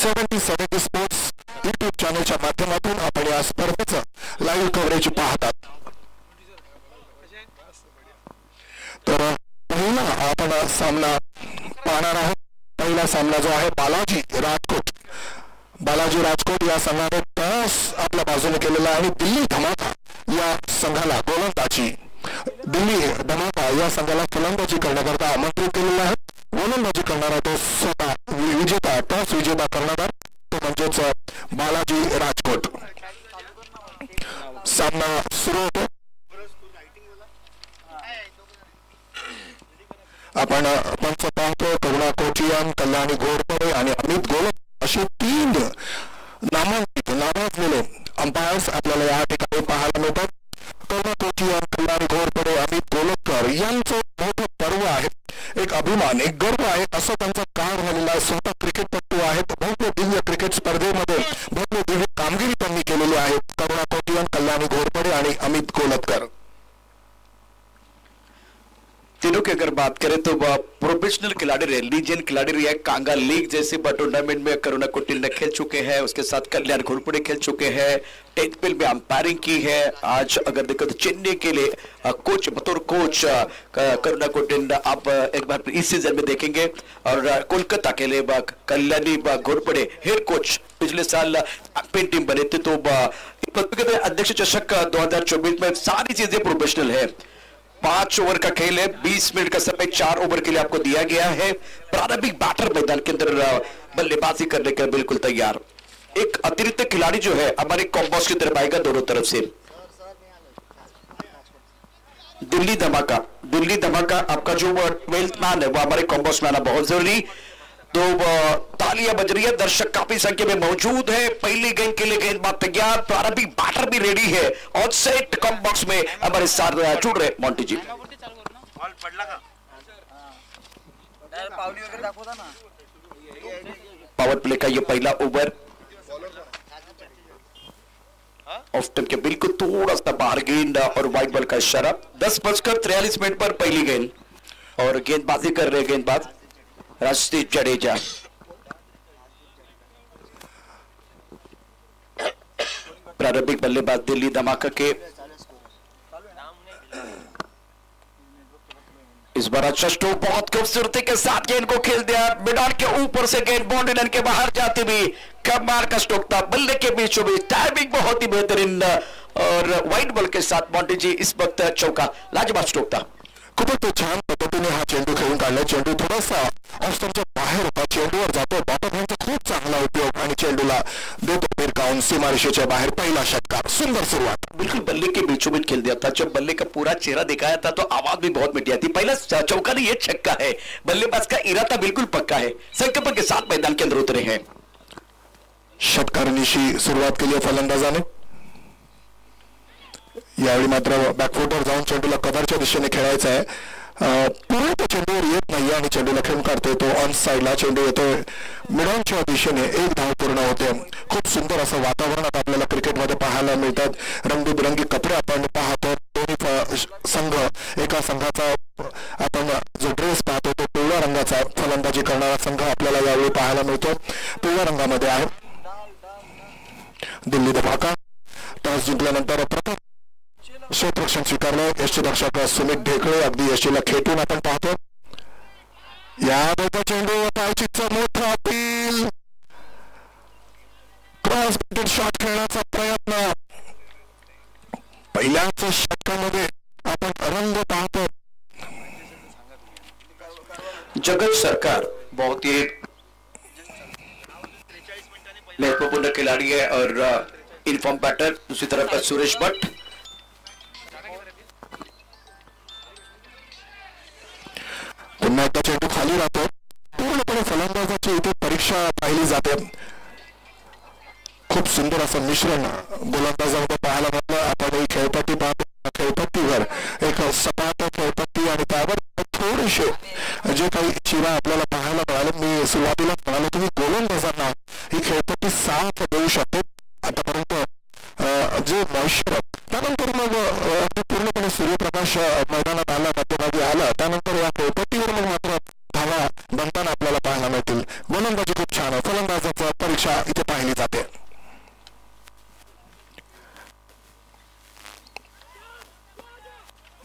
70 sports YouTube चॅनलच्या माध्यमातून आपण या स्पर्धेचं लाईव्ह कव्हरेज पाहतात। तर पहिला आपण सामना पाहणार आहोत। पहिला सामना जो आहे बालाजी राजकोट या संघाने टॉस आपल्या बाजूने केलेला आहे। दिल्ली धमाका या संघाला गोलंदाजी या संघाला फलंदाजी करण्याकरता आमंत्रित केलेलं आहे। गोलंदाजी करणारा तो स्वतः विजेता टॉस विजेता करणारा तो म्हणजेच बालाजी राजकोट। सामना सुरू होतो। आपण पंच पाहतो करुणा कोचियान, कल्याणी घोरपडे आणि अमित गोलक असे 3 नामांकित अंपायर्स आपल्याला या ठिकाणी पाहायला मिळतात। करुणा कोचियान, कल्याणी घोरपडे, अमित गोलककर यांचं मोठं पर्व आहे, एक अभिमान, एक गर्व आहे असं त्यांचा काळ झालेला आहे। स्वतः क्रिकेटपटू आहेत, भव्य दिव्य क्रिकेट स्पर्धेमध्ये भव्य दिव्य कामगिरी त्यांनी केलेली आहे। करुणा कोचियान, कल्याणी घोरपडे आणि अमित गोलककर तीनों की अगर बात करें तो प्रोफेशनल खिलाड़ी रहे, लीजेंड खिलाड़ी रहे। कांगा लीग जैसे टूर्नामेंट में करुणा कोटिल ने खेल चुके हैं, उसके साथ कल्याण घोरपड़े खेल चुके हैं, टेकपिल में अंपायरिंग की है। आज अगर देखो तो चेन्नई के लिए बतौर कोच करुणा कोटिल आप एक बार इस सीजन में देखेंगे, और कोलकाता के लिए कल्याणी घोरपड़े हेड कोच पिछले साल चैंपियन टीम बने थे। तो अध्यक्ष चषक 2024 में सारी चीजें प्रोफेशनल है। 5 ओवर का खेल है, 20 मिनट का समय 4 ओवर के लिए आपको दिया गया है। प्रारंभिक बैटर मैदान के अंदर बल्लेबाजी करने के बिल्कुल तैयार। एक अतिरिक्त खिलाड़ी जो है हमारे कॉम्बॉस की तरफ आएगा दोनों तरफ से। दिल्ली धमाका आपका जो 12th मैन है वो हमारे कॉम्बॉस में आना बहुत जरूरी। तो तालियां बज रही है, दर्शक काफी संख्या में मौजूद है। पहली गेंद के लिए गेंदबाज तैयार, प्रारंभिक बैटर भी रेडी है और सेट कम बॉक्स में हमारे साथ जुड़ रहे मोंटी जी। पावर प्ले का ये पहला ओवर ऑफ स्टंप के बिल्कुल थोड़ा सा बाहर गेंद और वाइड बॉल का इशारा। 10:43 पर पहली गेंद और गेंदबाजी कर रहे गेंदबाज राजदीप जडेजा। प्रारंभिक बल्लेबाज दिल्ली धमाका के इस बार अच्छा स्ट्रोक बहुत खूबसूरती के साथ गेंद को खेल दिया। मैदान के ऊपर से गेंद बाउंड्री लाइन के बाहर जाती हुई कमाल का स्ट्रोक था। बल्ले के बीचों बीच टाइमिंग बहुत ही बेहतरीन और वाइड बॉल के साथ मोंटी जी इस वक्त चौका, लाजवाब स्ट्रोक था। खूपच छान पद्धतीने हा चेंडू खेळून काढला। चेंडू थोडासा ऑस्टमच्या बाहेर होता, चेंडूवर जातो बॉटरहँडचा खूप चांगला उपयोग आणि चेंडूला देतो फिरकावून सीमारेषेच्या बाहेर पहिला षटकार। सुंदर सुरुवात, बिल्कुल बल्ले के बीचों बीच खेल दिया था। जब बल्ले का पूरा चेहरा दिखाया था तो आवाज भी बहुत मीठी आती। पहला चौका नहीं, ये छक्का है। बल्लेबाज का इरादा बिल्कुल पक्का है, संकल्प के साथ मैदान के अंदर उतरे हैं। षटकारांची सुरुवात केली फलंदाजाने। यावेळी मात्र बॅकफुटवर जाऊन चेंडूला कव्हरच्या दिशेने खेळायचा आहे। पूर्ण तो चेंडूवर येत नाही आणि चेंडूला खेळून काढतोय तो ऑन साइडला। चेंडू येतोय मिडॉनच्या दिशेने, 1 धाव पूर्ण होते। खूप सुंदर असं वातावरण आता आपल्याला क्रिकेटमध्ये पाहायला मिळतात। रंगीबिरंगी कपडे आपण पाहतो। दोन्ही संघ, एका संघाचा आपण जो ड्रेस पाहतो तो पिवळ्या रंगाचा, फलंदाजी करणारा संघ आपल्याला यावेळी पाहायला मिळतो, पिवळ्या रंगामध्ये आहे। दिल्ली धमाका टॉस जिंकल्यानंतर प्रथम क्षेत्ररक्षण स्वीकारलं। यष्टीरक्षक सुमित ढेकळे अगदी यष्टीला खेटून आपण पाहतो। या चेंडू पायचीचं मोठं अपील, क्रॉस बेटेड शॉट खेळण्याचा प्रयत्न। पहिल्याच षटकामध्ये आपण रंग पाहतो। जगत सरकार बहुत ही महत्वपूर्ण खिलाड़ी है और इनफॉर्म बैटर। दूसरी तरफ सुरेश भट्ट, पुन्हा एकदा चेंडू खाली राहतो। पूर्णपणे फलंदाजाची इथे परीक्षा पाहिली जाते। खूप सुंदर असं मिश्रण गोलंदाजामध्ये पाहायला मिळालं। आपण ही खेळपट्टी पाहतो, खेळपट्टीवर एक सपाट खेळपट्टी आणि त्यावर थोडेसे जे काही चिरा आपल्याला पाहायला मिळाले। मी सुरुवातीला म्हणालो तुम्ही गोलंदाजांना ही खेळपट्टी साथ देऊ शकते आतापर्यंत जे मॉइश्चर, त्यानंतर मग पूर्णपणे सूर्यप्रकाश मैदानात आला, मध्यभागी आला, त्यानंतर या खेळपट्टीवर मग मात्र धावा बनताना आपल्याला पाहायला मिळतील. गोलंदाजी खूप छान आहे. फलंदाजाची परीक्षा इथे पाहिली जाते.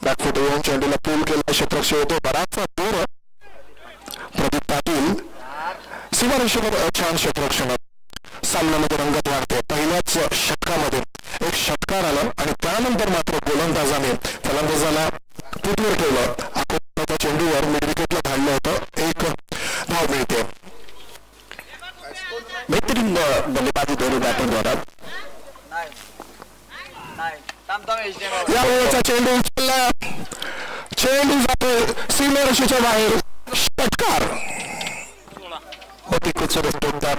बॅकफुट येऊन चेंडूला पूल केला, क्षेत्ररक्षक होतो बराचसा दूर. प्रदीप पाटील सीमारेषेवर छान क्षेत्ररक्षण. सामन्यामध्ये रंगत वाढते. पहिल्याच षटकामध्ये एक षटकार आलं आणि त्यानंतर मात्र गोलंदाजाने फलंदाजाला पुटवर ठेवलं. आखोबाच्या चेंडूवर मिड विकेटला धाडलं होतं. एक धाव मिळते. बेहतरीन बल्लेबाजी दोनों बॅटर द्वारा. या वेळेचा चेंडू उचलला. चेंडू जातो सीमारेषेच्या बाहेर. षटकार होती कुछ होता.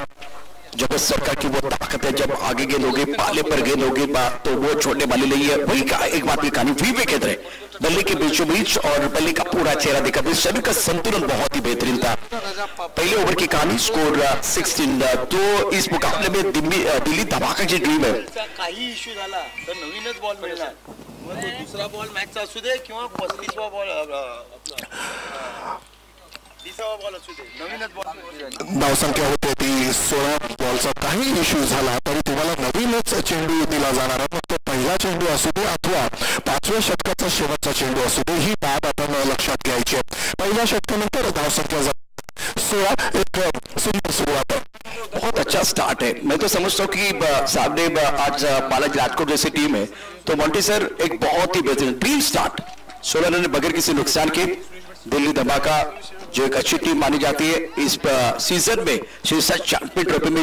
जब सरकार की वो ताकत है, जब आगे गेंदोगे पाले पर गेंदोगे तो वो छोड़ने वाली नहीं है. वही एक बात भी कहानी वी विकेट रहे बल्ले के बीचों बीच और बल्ले का पूरा चेहरा देखा. शरीर का संतुलन बहुत ही बेहतरीन था. पहले ओवर की कहानी स्कोर 16. तो इस मुकाबले में दिल्ली धमाका की टीम है. काही इश्यू झाला तर नवीनच बॉल मिळणार. मग तो दुसरा बॉल मॅचचा असू दे किंवा 35वा बॉल धावसंख्या होते ती 16 बॉलचा. काही इश्यू झाला तरी तुम्हाला नवीनच चेंडू दिला जाणार. मग तो पहिला चेंडू असू दे अथवा 5व्या षटकाचा शेवटचा चेंडू असू दे, ही बाब आपण लक्षात घ्यायची. पहिल्या षटकानंतर धावसंख्या 16. एक सुंदर सुरुवात. बहुत अच्छा स्टार्ट है. मैं तो समझता हूँ कि सामने आज बालाजी राजकोट जैसी टीम है तो मॉन्टी सर एक बहुत ही बेहतरीन ड्रीम स्टार्ट. 16 रन बगैर किसी नुकसान के दिल्ली धमाका जो एक अच्छी टीम मानी जाती है इस सीजन में शीर्षक चैंपियन ट्रॉफी में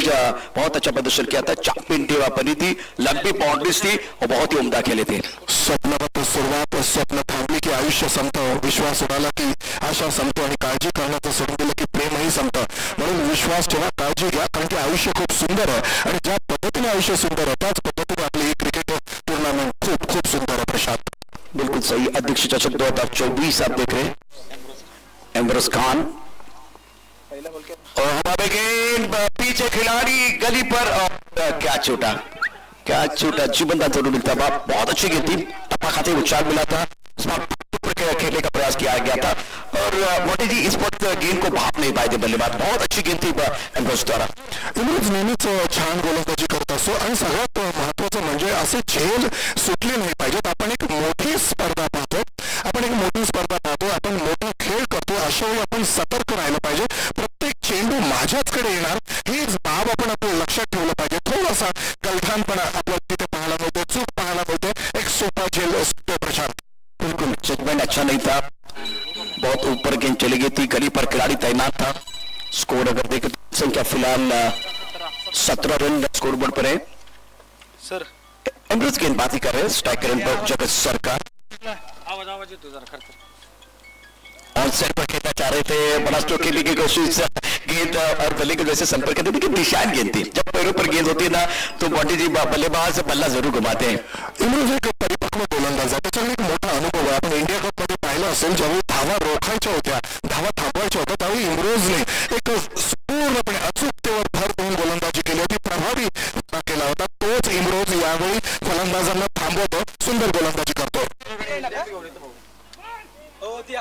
बहुत अच्छा प्रदर्शन किया था. चैंपियन टीम बनी थी, लंबी बाउंड्रीज थी और बहुत ही उम्दा खेले थे. स्वप्नबद्ध सुरुवात. स्वप्न थांबली की आयुष्य संपतं. विश्वास उडाला की आशा संपतो आणि काळजी करण्याचं सोडून दिलं की प्रेमही संपतं. म्हणून विश्वास ठेवा, काळजी घ्या, कारण की आयुष्य खूप सुंदर आहे आणि ज्या पद्धतीने आयुष्य सुंदर आहे त्याच पद्धतीने आपली क्रिकेट टूर्नामेंट खूप खूप सुंदर है. प्रशांत बिल्कुल सही. अध्यक्ष चषक 2024 आप देख रहे हैं. इमरान खान और हमारे गेंद पीछे खिलाड़ी गली पर और क्या छूटा जीवनदान जरूर मिलता. बहुत अच्छी गेंद थी. टप्पा खाते उछाल मिला था. खेलने का प्रयास किया गया था और मोदी जी इस वक्त गेंद को भाप नहीं पाए थे बल्लेबाज. बहुत अच्छी गेंद थी इमरान द्वारा. इमरान नेहमीच छान गोलंदाजी करत असतो आणि सगळ्यात महत्वाचं म्हणजे असे झेल सुटले नाही पाहिजेत. आपण एक मोठी स्पर्धा पाहतो. आपण मोठा खेळ करतो. अशा वेळी आपण सतर्क राहिलं पाहिजे. प्रत्येक चेंडू माझ्याचकडे येणार हीच बाब आपण आपल्या लक्षात ठेवलं पाहिजे. थोडासा गलठानपणा आपल्याला तिथे पाहायला मिळतो, चूक पाहायला मिळते. एक सोपा झेल असतो. प्रशांत बिल्कुल जजमेंट अच्छा नहीं था. बहुत ऊपर गेंद चली गई थी. गली पर खिलाड़ी तैनात था. स्कोर अगर देखें तो संख्या फिलहाल 17 रन स्कोर बोर्ड पर है. सर अमृत गेंदबाजी कर रहे स्ट्राइकर जगत सरकार आवाज येतो जरा खरं. ऑन साइड पर खेलना चाह रहे थे. बड़ा स्ट्रोक खेलने की कोशिश. गेंद और बल्ले के वैसे संपर्क करते थे. निशान गेंद थी. जब पैरों पर गेंद होती है ना तो बॉडी जी बल्लेबाज बल्ला जरूर घुमाते हैं. इमरान एक परिपक्व गोलंदाज आहे. त्याच्याकडे एक मोठा अनुभव आहे. आपण इंडिया कप मध्ये पाहिलं असेल ज्यावेळी धावा रोखायच्या होत्या, धावा थांबवायच्या होत्या, त्यावेळी इमरोजने एक पूर्णपणे अचूकतेवर भर देऊन गोलंदाजी केली होती. प्रभावी केला होता. तोच इमरोज यावेळी फलंदाजांना थांबवतो. सुंदर गोलंदाजी करतो.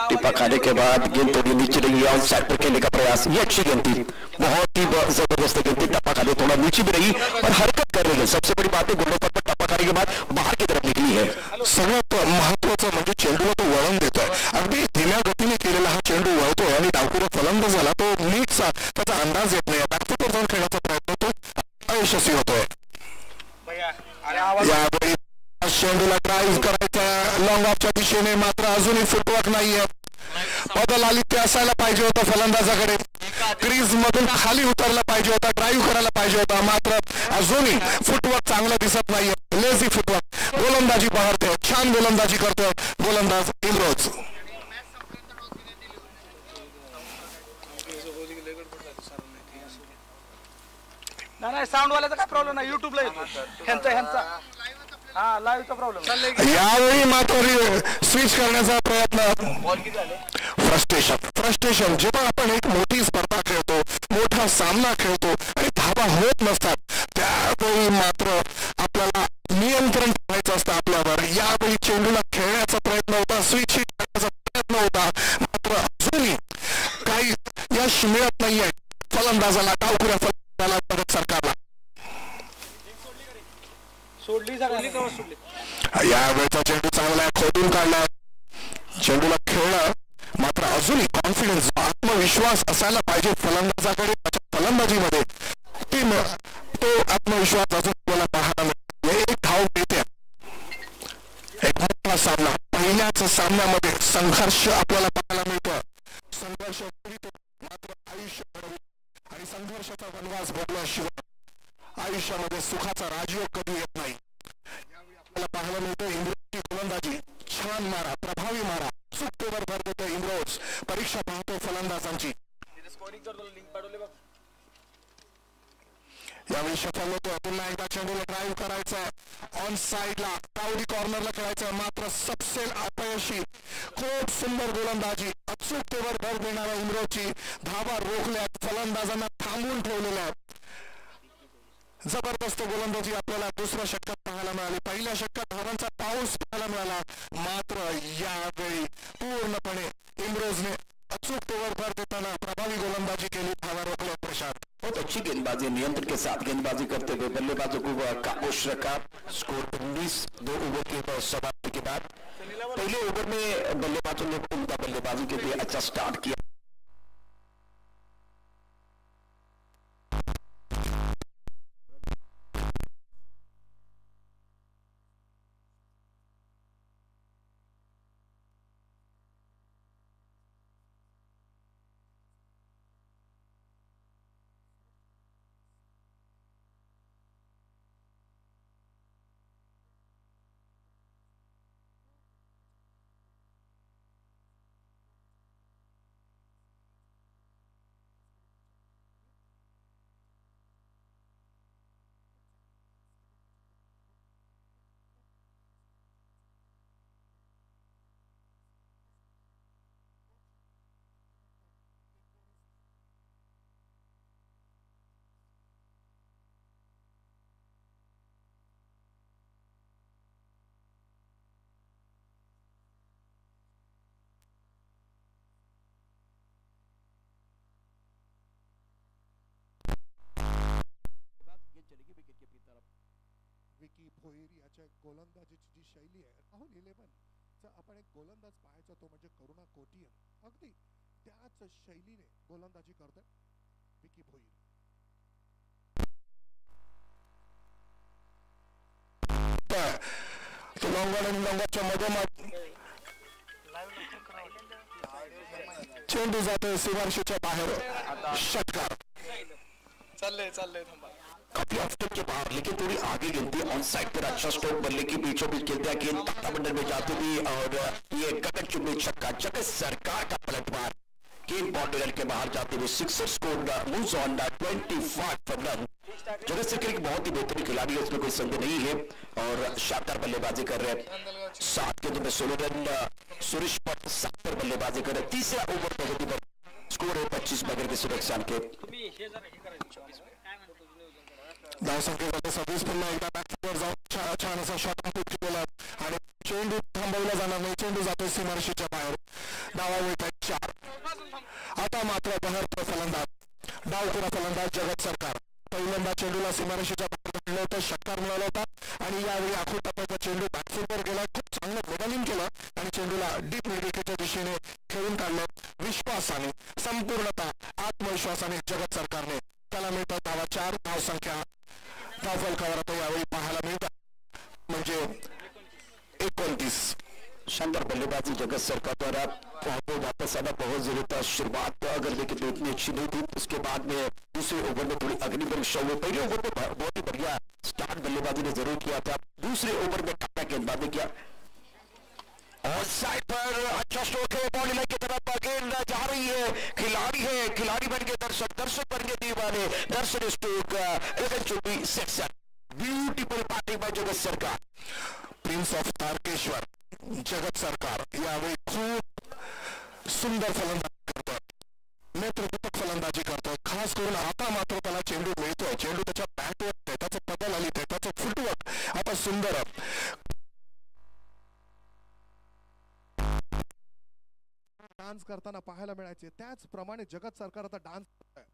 टिप्पा खाने के बाद गेंद थोड़ी नीचे लगी. ऑन साइड पर खेलने का प्रयास. ये अच्छी गेंद थी. बहुत ही जबरदस्त गेंद थी. टप्पा खाने थोड़ा नीचे भी रही और हरकत कर रही है. सबसे बड़ी बात है गोलकीपर पर टप्पा खाने के बाद बाहर की तरफ निकली है. सगळ्यात महत्वाचं म्हणजे चेंडूला तो वळण देतोय. अगदी धीम्या गतीने केलेला हा चेंडू वळतोय आणि डावखुरा फलंदाजाला तो नीटचा त्याचा अंदाज येत नाही. बॅकफुटवर जाऊन खेळण्याचा प्रयत्न तो अयशस्वी होतोय. यावेळी चेंडूला ड्राईव्ह करायचा लॉंग ऑफच्या दिशेने, मात्र अजूनही फुटवर्क नाहीये. बदल आली ते असायला पाहिजे होतं फलंदाजाकडे. क्रीज मधून खाली उतरला पाहिजे होता, ड्राईव्ह करायला पाहिजे होता, मात्र अजूनही फुटवर्क चांगला दिसत नाहीये. Lazy footwork. गोलंदाजी बहरते. छान गोलंदाजी करतोय गोलंदाज इमरोज. नाही साऊंड वाल्याचा काय प्रॉब्लेम नाही. युट्यूबला येतो ह्यांचा हा लाईव्हचा प्रॉब्लेम. यावेळी मात्र स्विच करण्याचा प्रयत्न. फ्रस्ट्रेशन जेव्हा आपण एक मोठी स्पर्धा खेळतो, मोठा सामना खेळतो आणि धावा होत नसतात त्यावेळी मात्र आपल्याला नियंत्रण ठेवायचं असतं आपल्यावर. यावेळी चेंडूला खेळण्याचा प्रयत्न होता, स्विच करण्याचा प्रयत्न होता, मात्र अजूनही काही यश मिळत नाहीये फलंदाजाला, डावखुऱ्या फलंदाजाला, जगत सरकारला. यावेळेचा चेंडू चांगला खोदून काढला, चेंडूला खेळलं, मात्र अजूनही कॉन्फिडन्स, आत्मविश्वास असायला पाहिजे फलंदाजाकडे. फलंदाजीमध्ये तो आत्मविश्वास अजून आपल्याला पाहायला मिळतो. एक धाव मिळते. एक मोठा सामना, पहिल्याच सामन्यामध्ये संघर्ष आपल्याला पाहायला मिळतो. संघर्ष मात्र आयुष्य आणि संघर्षाचा वनवास भोगल्याशिवाय आयुष्यामध्ये सुखाचा राजयोग कधी येत नाही. आपल्याला पाहायला मिळतं इंग्रजची गोलंदाजी, छान मारा, प्रभावी मारा, चुकतेवर भर देतो इंग्रज. परीक्षा पाहतो फलंदाजांची. यावेळी सफल होतो. पुन्हा एकदा चेंडूला ड्राईव्ह करायचा, ऑन साइडला कावडी कॉर्नरला खेळायचं, मात्र सबसेल अपयशी. खूप सुंदर गोलंदाजी, अचूकतेवर भर देणाऱ्या इंग्रजची धावा रोखल्या, फलंदाजांना थांबवून ठेवलेल्या. जबरदस्त गोलंदाजी आपल्याला दुसऱ्या षटकात पाहायला मिळाली. पहिल्या षटकात धावांचा पाऊस पाहायला मिळाला, मात्र यावेळी पूर्णपणे इंग्रजने अचूकतेवर भर देताना प्रभावी गोलंदाजी केली, धावा रोखल्या. प्रशांत बहुत अच्छी गेंदबाजी, नियंत्रण के साथ गेंदबाजी करते हुए बल्लेबाजों को खामोश रखा. स्कोर 19 ओवर के समाप्ति के बाद. पहले ओवर में बल्लेबाजों ने उम्दा बल्लेबाजी के लिए अच्छा स्टार्ट किया. विकी भोईर याच्या गोलंदाजीची जी शैली आहे, राहुल 11 चा आपण एक गोलंदाज पाहायचा तो म्हणजे करुणा कोटियन. अगदी त्याच शैलीने गोलंदाजी करतोय विकी भोईर. लॉंगाच्या मधोमध चेंडू जातोय सीमारेषेच्या बाहेर. षटकार काफी ऑफ के बाहर, लेकिन थोड़ी आगे गिनती ऑन साइड पर. अच्छा स्ट्रोक, बल्ले की बीचों बीच खेलते हैं, गेंद ताता बंडल में जाती थी और ये गगन चुम्बी छक्का. जगत सरकार का पलटवार, गेंद बाउंड्री के बाहर जाते हुए sixer score moves on 25 run. जगत सरकार एक बहुत ही बेहतरीन खिलाड़ी है, इसमें कोई संदेह नहीं है और शानदार बल्लेबाजी कर रहे हैं. 7 गेंदों में 16 रन. सुरेश पर 7 पर बल्लेबाजी कर रहे. तीसरा ओवर प्रगति पर स्कोर है 25 बगैर किसी नुकसान के. धाव संख्या 26. पुन्हा एकदा बॅकफुटवर जाऊन छान असा शॉट केला आणि चेंडू थांबवला जाणार नाही. चेंडू जातो सीमारेषेच्या बाहेर. धावा होत 4. आता मात्र बहरतो फलंदाज, डावखुरा फलंदाज जगत सरकार. पहिल्यांदा चेंडूला सीमारेषेच्या बाहेर आणलं होतं, षटकार मिळाला होता आणि यावेळी आखूड टप्प्याचा चेंडू बॅकफुटवर गेला. खूप चांगलं बॉलिंग केलं आणि चेंडूला डीप मिड विकेटच्या दिशेने खेळून काढलं. विश्वासाने, संपूर्णतः आत्मविश्वासाने जगत सरकारने त्याला मिळतात धावा 4. धाव संख्या धावफलकावर आता यावेळी पाहायला मिळतात म्हणजे 29. शानदार बल्लेबाजी जगत सरकार द्वारा. वापस आना बहुत जरूरी था. शुरुआत अगर देखिए तो इतनी अच्छी नहीं थी, उसके बाद में दूसरे ओवर में थोड़ी अग्निपरीक्षा हुई. पहले ओवर में बहुत ही बढ़िया स्टार्ट बल्लेबाजी ने जरूर किया था. दूसरे ओवर में टाटा गेंदबाजी किया. और साइड पर अच्छा स्ट्रोक है, बॉडी लाइन की तरफ गेंद जा रही है. खिलाड़ी है, खिलाड़ी बन के दर्शक, दर्शक बन के दीवाने. Darshan stroke 11 section. Beautiful party by Jagat Sarkar. Prince of Tarkeshwar जगत सरकार यावेळी खूप सुंदर फलंदाजी करतोय, नेतृत्वक फलंदाजी करतोय. खास करून आता मात्र त्याला चेंडू मिळतोय. चेंडू त्याच्या बॅटवर, त्याचं पदल आली, त्याचं फुटवर्क आता सुंदर. डान्स करताना पाहायला मिळायचे त्याचप्रमाणे जगत सरकार आता डान्स करतोय.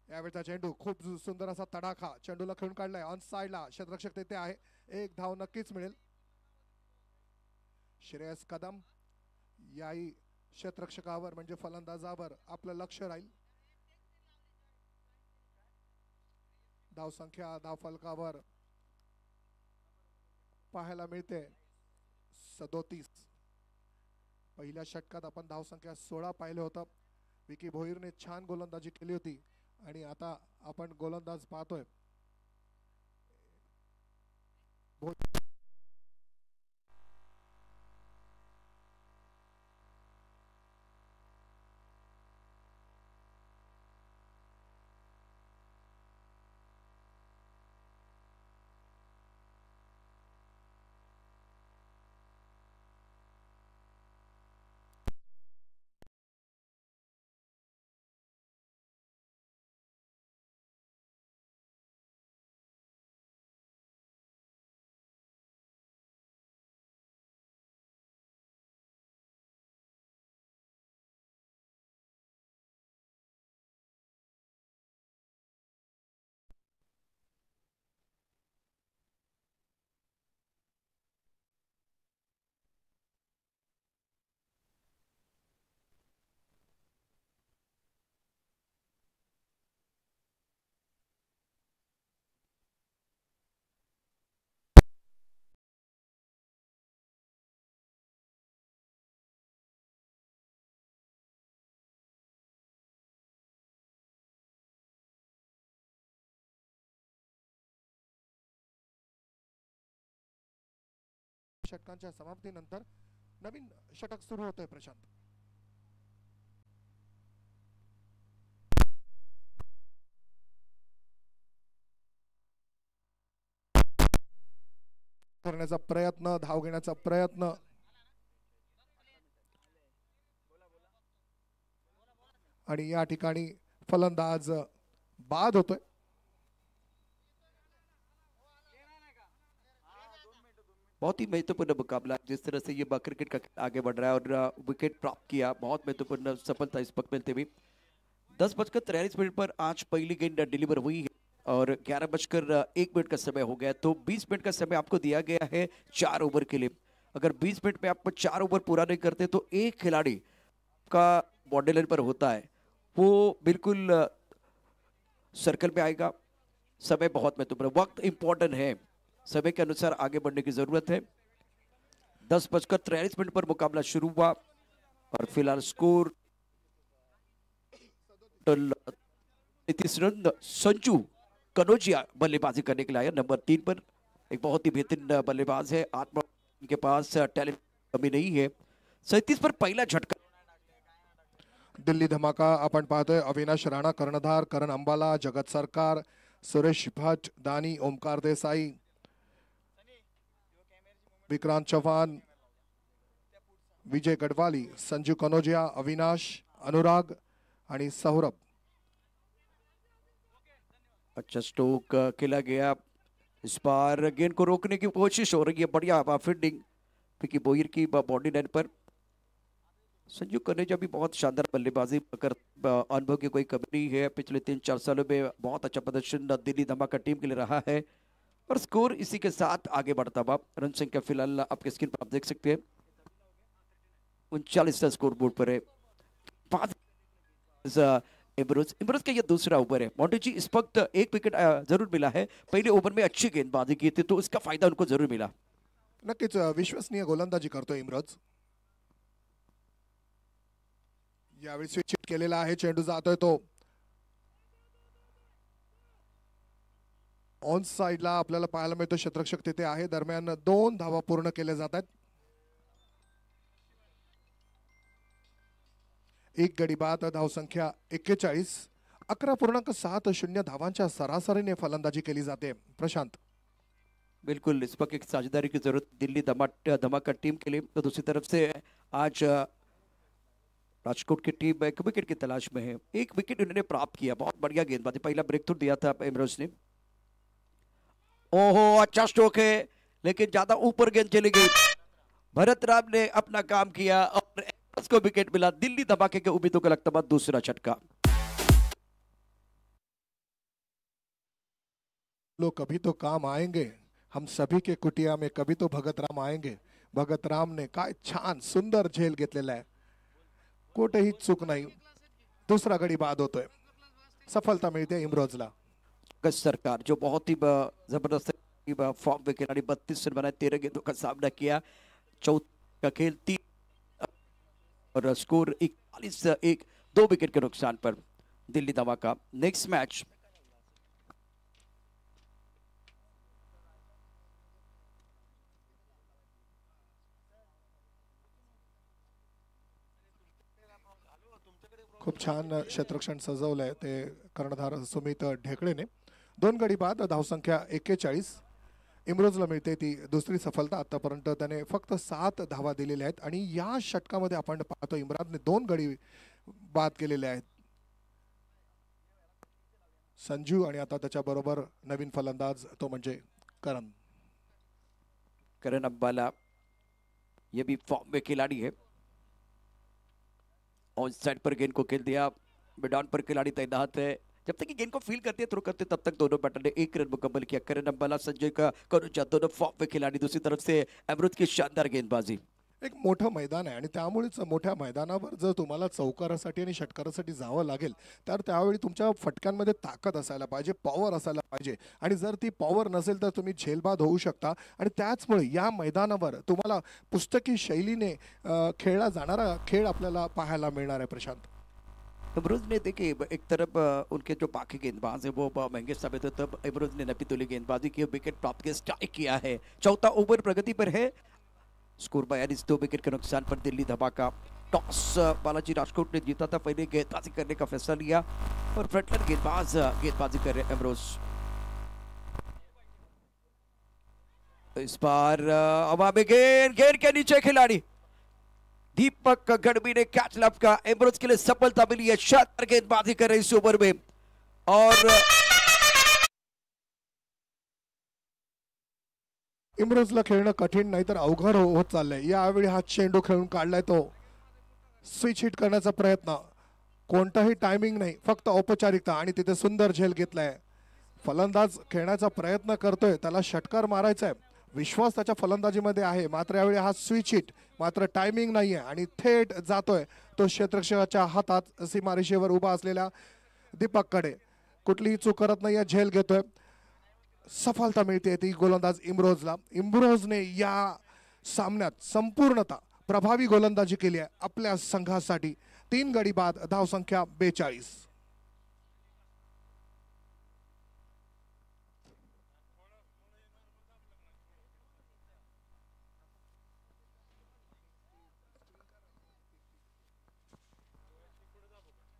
यावेळचा चेंडू खूप सुंदर असा तडाखा चेंडूला खेळून काढलाय ऑन साइडला क्षेत्ररक्षक तेथे आहे. एक धाव नक्कीच मिळेल. श्रेयस कदम याही क्षेत्ररक्षकावर म्हणजे फलंदाजावर आपलं लक्ष राहील. धावसंख्या धावफलकावर पाहायला मिळते 37. पहिल्या षटकात आपण धावसंख्या 16 पाहिलं होतं. विकी भोईरने छान गोलंदाजी केली होती आणि आता आपण गोलंदाज पाहतोय. षटकांच्या समाप्तीनंतर नवीन षटक सुरू होतंय. प्रशांत करण्याचा प्रयत्न धाव घेण्याचा प्रयत्न आणि या ठिकाणी फलंदाज बाद होतोय. बहुत ही महत्वपूर्ण मुकाबला जिस तरह से ये क्रिकेट का आगे बढ़ रहा है और विकेट प्राप्त किया बहुत महत्वपूर्ण सफलता इस वक्त मिलते हुए 10:43 पर आज पहली गेंद डिलीवर हुई है और 11:01 का समय हो गया. तो 20 मिनट का समय आपको दिया गया है 4 ओवर के लिए. अगर 20 मिनट में आप 4 ओवर पूरा नहीं करते तो एक खिलाड़ी का बॉडी लाइन पर होता है वो बिल्कुल सर्कल पे आएगा. समय बहुत महत्वपूर्ण, वक्त इंपॉर्टेंट है, समय के अनुसार आगे बढ़ने की जरूरत है. 10:43 पर मुकाबला शुरू हुआ और फिलहाल स्कोर 33 रन. संजू कनोजिया बल्लेबाजी करने के लिए आया नंबर 3 पर. एक बहुत ही बेहतरीन बल्लेबाज है, आत्मा के पास टैलेंट कमी नहीं है. 37 पर पहला झटका. दिल्ली धमाका आपण पाहतोय. अविनाश राणा कर्णधार, करण अंबाला, जगत सरकार, सुरेश भट, दानी, ओमकार देसाई, विक्रांत चौहान, विजय गढ़वाली, संजू कनोजिया, अविनाश, अनुराग आणि सौरभ. अच्छा स्ट्रोक खेला गया. इस बार गेंद को रोकने की कोशिश हो रही है. बढ़िया फील्डिंग विकी बोयर की बॉडी लाइन पर. संजू कनेजा भी बहुत शानदार बल्लेबाजी कर, अनुभव की कोई कमी नहीं है. पिछले 3-4 सालों में बहुत अच्छा प्रदर्शन दिल्ली धमाका टीम के लिए रहा है और स्कोर इसी के साथ आगे बढ़ता हुआ. रन संख्या फिलहाल आपके स्क्रीन पर आप देख सकते हैं 39 स्कोर बोर्ड पर है. 5 इमरोज का ये दूसरा ओवर है. मोंटी जी इस वक्त एक विकेट जरूर मिला है. पहले ओवर में अच्छी गेंदबाजी की थी तो इसका फायदा उनको जरूर मिला. नक्कीच विश्वसनीय गोलंदाजी करतोय इमरोज. यावेळी स्विच केलेला आहे. चेंडू जातोय तो ऑन साइडला आपल्याला पाहायला मिळतो. क्षेत्ररक्षक तिथे आहे. दरम्यान 2 धावा पूर्ण केल्या जात आहेत. एक गडी बाद धावसंख्या 41. 11.70 धावांच्या सरासरीने फलंदाजी केली जाते. प्रशांत बिल्कुल इस वक्त एक साझेदारी की जरूरत दिल्ली धमाका टीम के लिए. तो दूसरी तरफ से आज राजकोट की टीम एक विकेट की तलाश में है. एक विकेट उन्होंने प्राप्त किया. बहुत बढ़िया गेंदबाजी, पहला ब्रेक थ्रू दिया था इमरोज ने. ओहो अच्छा स्ट्रोक है लेकिन ज्यादा ऊपर गेंद चली गई भरत राम ने अपना काम किया और उसको विकेट मिला। दिल्ली धमाके के उम्मीदों का लगता है दूसरा झटका। लोग कभी तो काम आएंगे, हम सभी के कुटिया में कभी तो भगत राम आएंगे। भगत राम ने काय छान सुंदर झेल घेतलेला आहे, कुठेही चूक नाही। दूसरा गडी बाद होतोय, सफलता मिळते इमरोजला। सरकार जो बहुत ही जबरदस्त फॉर्म में खिलाड़ी 32 रन बनाए, 13 गेंदों का सामना किया। चौथा का खेल 3 और स्कोर 41-1, 2 विकेट के नुकसान पर दिल्ली धमाका। नेक्स्ट मैच खूप छान क्षेत्ररक्षण सजवलंय ते कर्णधार सुमित ढेकळेने। 2 गडी बाद, धावसंख्या 41। इमरोजला मिळते ती दुसरी सफलता। आतापर्यंत त्याने फक्त 7 धावा दिलेल्या आहेत आणि या षटकामध्ये आपण पाहतो इम्रानने 2 गडी बाद केलेले आहेत। संजू आणि आता त्याच्या बरोबर नवीन फलंदाज तो म्हणजे करण अब्बाला, ये भी फॉर्म में खिलाड़ी है। ऑन साइड पर गेंद को खेल दिया, मिडॉन पर खिलाड़ी तैनात है। जब तक कि गेंद को फील करते हैं थ्रो करते तब तक दोनों बैटर ने 1 रन मुकम्मल किया। करण अब्बाला, संजय का करुचा, दोनों फॉर्म में खिलाड़ी। दूसरी तरफ से अमृत की शानदार गेंदबाजी। एक मोठं मैदान आहे आणि त्यामुळेच मोठ्या मैदानावर जर तुम्हाला चौकारासाठी आणि षटकारासाठी जावं लागेल तर त्यावेळी तुमच्या फटक्यांमध्ये ताकद असायला पाहिजे, पॉवर असायला पाहिजे आणि जर ती पॉवर नसेल तर तुम्ही झेलबाद होऊ शकता। आणि त्याचमुळे या मैदानावर तुम्हाला पुस्तकी शैलीने खेळला जाणारा खेळ आपल्याला पाहायला मिळणार आहे। प्रशांत इमरोज ने देखिए एक तरफ उनके जो बाकी गेंदबाज है वो महंगे साबित होते, तब इमरोज ने नपीतुली गेंदबाजी की, विकेट प्राप्त किया, स्ट्राइक किया है। चौथा ओवर प्रगति पर है, स्कोर 42, 2 विकेट के नुकसान पर दिल्ली धमाका। टॉस बालाजी राजकोट ने जीता था, पहले गेंदबाजी करने का फैसला लिया और फ्रंटलाइन गेंदबाजी कर रहे इमरोज। इस बार हवा में गेंद के नीचे खिलाड़ी दीपक गढ़वी ने कैच लपका। इमरोज के लिए सफलता मिली है, शानदार गेंदबाजी कर रहे इस ओवर में। और इमरोजला खेळणं कठीण नाही तर अवघड होत चाललंय। यावेळी हा चेंडू खेळून काढलाय, तो स्विच हिट करण्याचा प्रयत्न, कोणताही टायमिंग नाही, फक्त औपचारिकता आणि तिथे सुंदर झेल घेतलाय। फलंदाज खेळण्याचा प्रयत्न करतोय, त्याला षटकार मारायचा आहे, विश्वास त्याच्या फलंदाजीमध्ये आहे, मात्र यावेळी हा स्विच हिट, मात्र टायमिंग नाहीये आणि थेट जातोय तो क्षेत्ररक्षकाच्या हातात सीमारेषेवर उभा असलेल्या दीपककडे। कुठलीही चूक करत नाहीये, झेल घेतोय, सफलता मिळते ती गोलंदाज इमरोजला। इमरोजने या सामन्यात संपूर्णतः प्रभावी गोलंदाजी केली आहे आपल्या संघासाठी। 3 गडी बाद, धावसंख्या 42।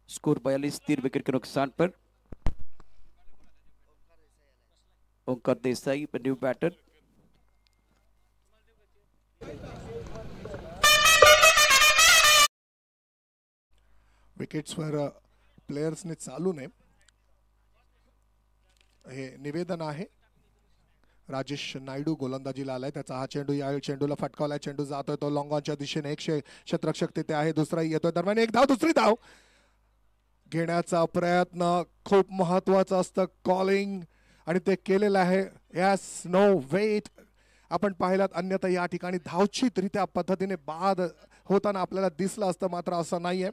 स्कोर 42, 3 विकेट के नुकसान पर ओंकार देसाई न्यू बैटर। विकेट्सवर प्लेयर्सने चालू नये हे निवेदन आहे। राजेश नायडू गोलंदाजीला आलाय, त्याचा हा चेंडू, या चेंडूला फटकावलाय, चेंडू जातोय तो लॉंग ऑनच्या दिशेने। एक क्षेत्ररक्षक तिथे आहे, दुसराही येतोय, दरम्यान एक धाव, दुसरी धाव घेण्याचा प्रयत्न खूप महत्वाचं असतं, कॉलिंग, आणि ते केलेलं आहे। यस, नो वेट आपण पाहिलात, अन्यथा या ठिकाणी धावचितरित्या पद्धतीने बाद होताना आपल्याला दिसलं असतं, मात्र असं नाहीये।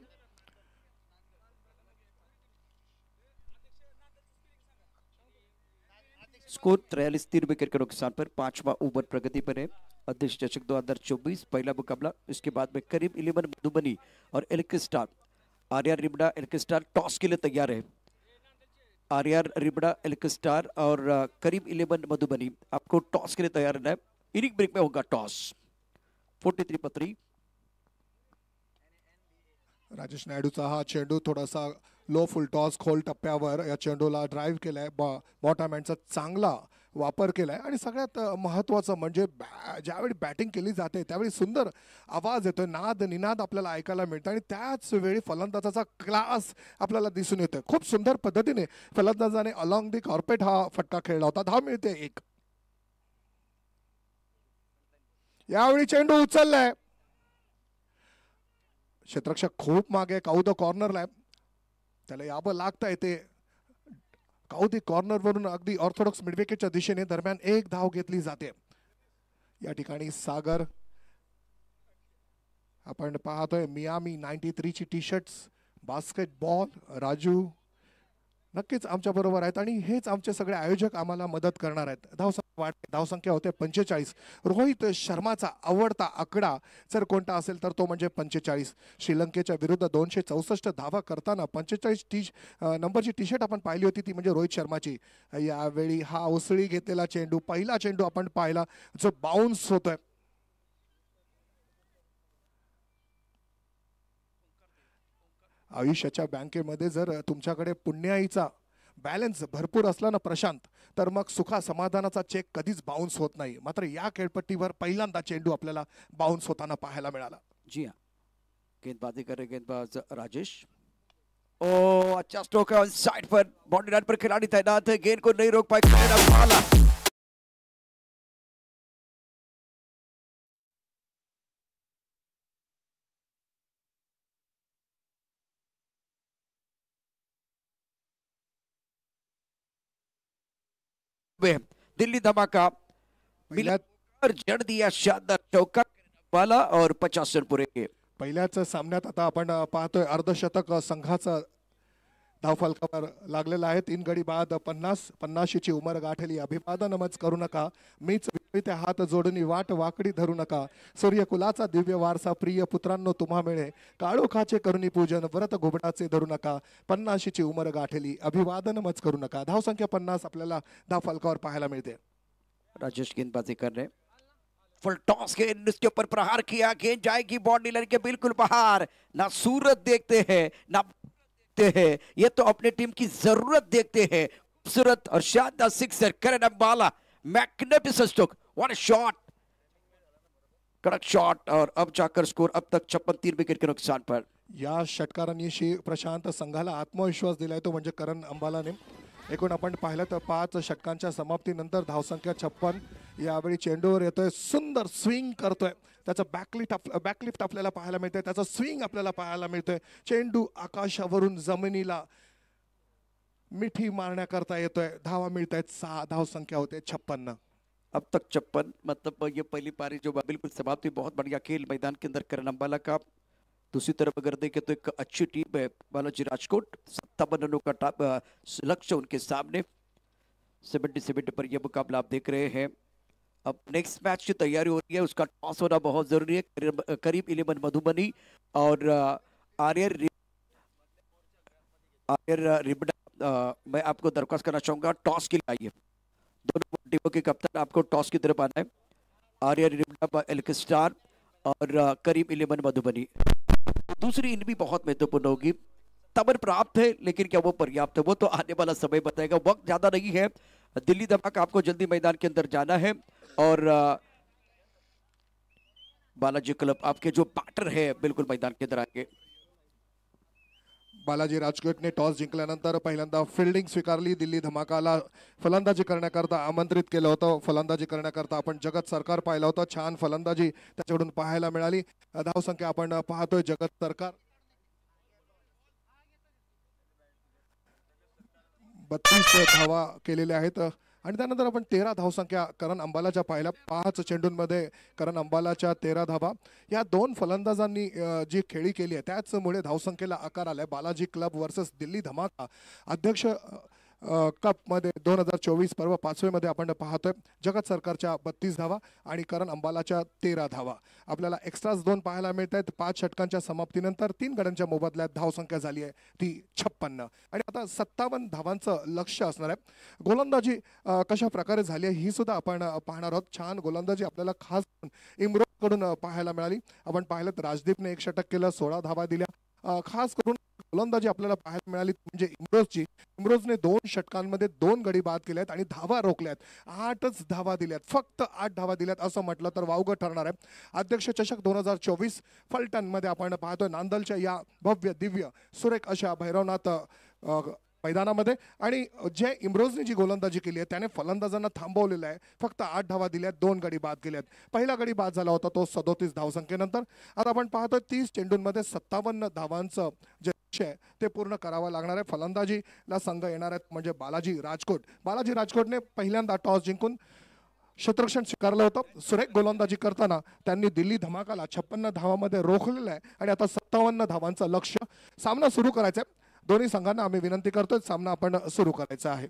स्कोर 43, 3 विकेट के नुकसान पर 5वां ओवर प्रगति पर है। अध्यक्ष चषक 2024 पहला मुकाबला, इसके बाद में करीब 11 मधुबनी और एल्किस्टार। आर्या रिबड़ा एल्किस्टार टॉस के लिए तैयार है। आर्या रिबड़ा एल्किस्टार और करीब 11 मधुबनी आपको टॉस के लिए तैयार रहना है। इनिंग ब्रेक में होगा टॉस। 43 राजेश नायडूचा हा चेंडू थोडासा लो फुल टॉस खोल टप्प्यावर या चेंडूला ड्राईव्ह केलाय, बॉटम हँडचा चांगला वापर केलाय आणि सगळ्यात महत्त्वाचं म्हणजे ज्यावेळी बॅटिंग केली जाते त्यावेळी सुंदर आवाज येतोय, नाद निनाद आपल्याला ऐकायला मिळतं आणि त्याच वेळी फलंदाजाचा क्लास आपल्याला दिसून येतोय। खूप सुंदर पद्धतीने फलंदाजाने अलॉंग दी कॉर्पेट हा फटका खेळला होता। धाव मिळते 1। यावेळी चेंडू उचललाय, क्षेत्ररक्षक खूप मागे काऊ द कॉर्नरला आहे, त्याला यावं लागतंय. ते काऊ कॉर्नर वरून अगदी ऑर्थोडॉक्स मिडविकेटच्या दिशेने दरम्यान एक धाव घेतली जाते. या ठिकाणी सागर आपण पाहतोय मियामी 93 ची टी शर्ट्स, बास्केटबॉल. राजू नक्कीच आमच्या बरोबर आहेत आणि हेच आमचे सगळे आयोजक आम्हाला मदत करणार आहेत. धावसंख्या होते 45. रोहित शर्माचा आवडता आकडा जर कोणता असेल तर तो म्हणजे 45. श्रीलंकेच्या विरुद्ध 264 धावा करताना 45 नंबरची टी शर्ट आपण पाहिली होती, ती म्हणजे रोहित शर्माची. यावेळी हा उसळी घेतलेला चेंडू, पहिला चेंडू आपण पाहिला जो बाउन्स होतोय. आयुष्याच्या बँकेमध्ये जर तुमच्याकडे पुण्याईचा बॅलन्स भरपूर असला ना प्रशांत, तर मग सुखा समाधानाचा चेक कधीच बाउन्स होत नाही. मात्र या खेळपट्टीवर पहिल्यांदा चेंडू आपल्याला बाउन्स होताना पाहायला मिळाला. जी हाँ, गेंदबाजी कर रहे गेंदबाज राजेश. ओ अच्छा स्ट्रोक है ऑन साइड पर, बाउंड्री लाइन पर खिलाड़ी तैनात है, गेंद को नहीं रोक पाए करेन अंबाला. दिल्ली धमाका मिलाकर जड़ दिया शानदार चौका वाला और 50 रन पुरे किए. पहिल्याच सामन्यात आता आपण पाहतोय अर्धशतक संघाचा धावफलकावर लागलेला आहे. 3 गडी बाद 50 ची उमर गाठली. अभिवादन मच करू नका, मीच विनविते हात जोडणी वाट वाकडी धरू नका. सूर्यकुलाचा दिव्य वारसा प्रिय पुत्रांनो तुम्हा मिळे, काळोखाचे करुणी पूजन व्रत घुबडाचे धरू नका. 50 ची उमर गाठली, अभिवादन मच करू नका. धावसंख्या 50 आपल्याला धावफलकावर पाहायला मिळते. राजेश गेंदबाजी कर रहे, फुल टॉस गेंद उसके ऊपर प्रहार किया, गेंद जाएगी बाउंड्री लाइन के बिल्कुल बाहर. ना सूरत देखते हैं ना हैं, ये तो अपने टीम की जरूरत देखते हैं. खूबसूरत और शानदार सिक्सर करेन Ambala, magnificent stroke, what a shot, कड़क शॉट. और अब जाकर स्कोर अब तक 56 विकेट के नुकसान पर. या षटकारांनी प्रशांत संघाला आत्मविश्वास दिलाय तो म्हणजे करण अंबालाने. एकूण आपण पाहिलं तर 5 षटकांच्या समाप्तीनंतर धावसंख्या 56. यावेळी चेंडूवर येतोय, सुंदर स्विंग करतोय, त्याचं बॅकलिफ्ट आपल्याला पाहायला मिळतंय, त्याचं स्विंग आपल्याला पाहायला मिळतोय. चेंडू आकाशावरून जमिनीला मिठी मारण्याकरता येतोय. धावा मिळत आहेत 6. धावसंख्या होते 56. अब तक 56, मतलब ये पहली पारी जो बिल्कुल समाप्ति. बहुत बढ़िया खेल मैदान के अंदर करण अंबाला का. दूसरी तरफ अगर देखें तो एक अच्छी टीम है बालाजी राजकोट. 57 रनों का लक्ष्य उनके सामने. 70 पर यह मुकाबला आप देख रहे हैं. अब नेक्स्ट मैच की तैयारी हो रही है, उसका टॉस होना बहुत जरूरी है. करीब 11 मधुबनी और आर्यर रिबड़ा. मैं आपको दरख्वास्त करना चाहूंगा टॉस के लिए आइए. दोनों टीमों के कप्तान आपको टॉस की तरफ आना है. आर्यर रिबड़ा एलके स्टार और करीब 11 मधुबनी. दूसरी इन भी बहुत महत्वपूर्ण होगी. तमन प्राप्त है लेकिन क्या वो पर्याप्त है, वो तो आने वाला समय बताएगा. वक्त ज्यादा नहीं है. दिल्ली धमाका आपको जल्दी मैदान के अंदर जाना है और बालाजी क्लब आपके जो बैटर है बिल्कुल मैदान के अंदर आएंगे. बालाजी राजकोटने टॉस जिंकल्यानंतर पहिल्यांदा फिल्डिंग स्वीकारली. दिल्ली धमाकाला फलंदाजी करण्याकरता आमंत्रित केलं होतं. फलंदाजी करण्याकरता आपण जगत सरकार पाहिलं होतं. छान फलंदाजी त्याच्याकडून पाहायला मिळाली. धावसंख्या आपण पाहतोय जगत सरकार 32 धावा केलेल्या आहेत आणि त्यानंतर आपण 13 धावसंख्या करण अंबालाच्या पाहिल्या. 5 चेंडूंमध्ये करण अंबालाच्या 13 धावा. या 2 फलंदाजांनी जी खेळी केली आहे त्याचमुळे धावसंख्येला आकार आलाय. बालाजी क्लब वर्सेस दिल्ली धमाका अध्यक्ष कपमध्ये 2024 पर्व 5वे मध्ये आपण पाहतोय. जगत सरकारच्या 32 धावा आणि करण अंबालाच्या 13 धावा. आपल्याला एक्स्ट्राज 2 पाहायला मिळत आहेत. 5 षटकांच्या समाप्तीनंतर 3 गड्यांच्या मोबदल्यात धावसंख्या झाली आहे ती 56 आणि आता 57 धावांचं लक्ष्य असणार आहे. गोलंदाजी कशा प्रकारे झाली आहे ही सुद्धा आपण पाहणार आहोत. छान गोलंदाजी आपल्याला खास इम्रोजकडून पाहायला मिळाली. आपण पाहिलं तर राजदीपने 1 षटक केलं, 16 धावा दिल्या. खास करून गोलंदाजी आपल्याला पाहायला मिळाली म्हणजे इम्रोजची. इम्रोजने 2 षटकांमध्ये 2 गडी बाद केल्यात आणि धावा रोखल्यात. 8च धावा दिल्यात, फक्त 8 धावा दिल्यात असं म्हटलं तर वावगं ठरणार आहे. अध्यक्ष चषक 2024 फलटण मध्ये आपण पाहतोय नांदलच्या या भव्य दिव्य सुरेख अशा भैरवनाथ मैदानामध्ये आणि जे इम्रोजने जी गोलंदाजी केली आहे त्याने फलंदाजांना थांबवलेलं आहे. फक्त 8 धावा दिल्यात, 2 गडी बाद केल्यात. पहिला गडी बाद झाला होता तो 37 धावसंख्येनंतर. आता आपण पाहतोय 30 चेंडूंमध्ये 57 धावांचं जे लक्ष्य आहे ते पूर्ण करावं लागणार आहे. फलंदाजीला संघ येणार आहेत म्हणजे बालाजी राजकोट. बालाजी राजकोटने पहिल्यांदा टॉस जिंकून क्षेत्ररक्षण स्वीकारलं होतं. सुरेख गोलंदाजी करताना त्यांनी दिल्ली धमाकाला 56 धावांमध्ये रोखलेलं आहे आणि आता 57 धावांचं लक्ष्य. सामना सुरू करायचा आहे. दोन्ही संघांना आम्ही विनंती करतोय सामना आपण सुरू करायचा आहे.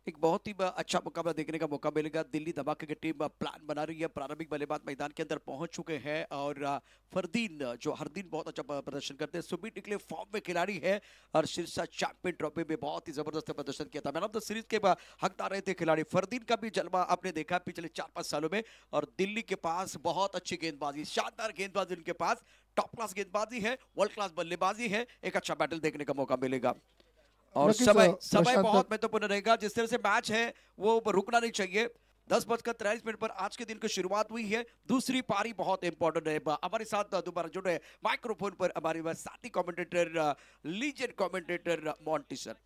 एक बहुत ही अच्छा मुकाबला देखने का मौका मिलेगा। दिल्ली धमाके की टीम प्लान बना रही है। प्रारंभिक बल्लेबाज मैदान के अंदर पहुंच चुके हैं और फरदीन जो हर दिन बहुत अच्छा प्रदर्शन करते हैं, सुबह निकले फॉर्म में खिलाड़ी है और शीर्षा चैंपियन ट्रॉफी में बहुत ही जबरदस्त प्रदर्शन किया था। मैन ऑफ द सीरीज के हकदार रहे थे खिलाड़ी। फरदीन का भी जलवा आपने देखा पिछले 4-5 सालों में। और दिल्ली के पास बहुत अच्छी गेंदबाजी, शानदार गेंदबाजी उनके पास, टॉप क्लास गेंदबाजी है, वर्ल्ड क्लास बल्लेबाजी है। एक अच्छा बैटल देखने का मौका मिलेगा और समय बहुत महत्वपूर्ण रहेगा। जिस तरह से मैच है वो रुकना नहीं चाहिए। 10:43 पर आज के दिन की शुरुआत हुई है। दूसरी पारी बहुत इंपॉर्टेंट है। हमारे साथ दोबारा जुड़े माइक्रोफोन पर हमारे साथी commentator, legend commentator Monty sir.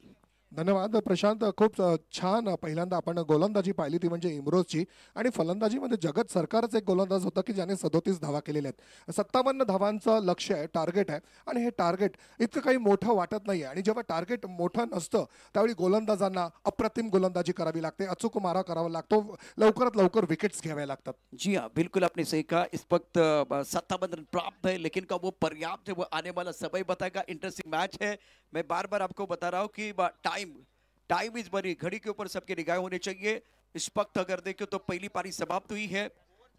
धन्यवाद प्रशांत. खूप छान पहिल्यांदा आपण गोलंदाजी पाहिली ती म्हणजे इम्रोजची आणि फलंदाजीमध्ये जगत सरकारच एक गोलंदाज होता की ज्याने 37 धावा केलेल्या आहेत. 57 धावांचं लक्ष्य आहे, टार्गेट आहे आणि हे टार्गेट इतकं काही मोठं वाटत नाही आणि जेव्हा टार्गेट मोठं नसतं त्यावेळी गोलंदाजांना अप्रतिम गोलंदाजी करावी लागते, अचूक मारा करावा लागतो, लवकरात लवकर विकेट्स घ्याव्या लागतात. जी हाँ, बिल्कुल आपने सही कहा। इस वक्त 57 रन प्राप्त है लेकिन का वो पर्याप्त है वो आने वाला समय बताएगा। इंटरेस्टिंग मैच है। मैं बार बार आपको बता रहा हूँ कि टाइम इज मनी, घड़ी के ऊपर सबके निगाहें होनी चाहिए। इस वक्त अगर देखें तो पहली पारी समाप्त हुई है।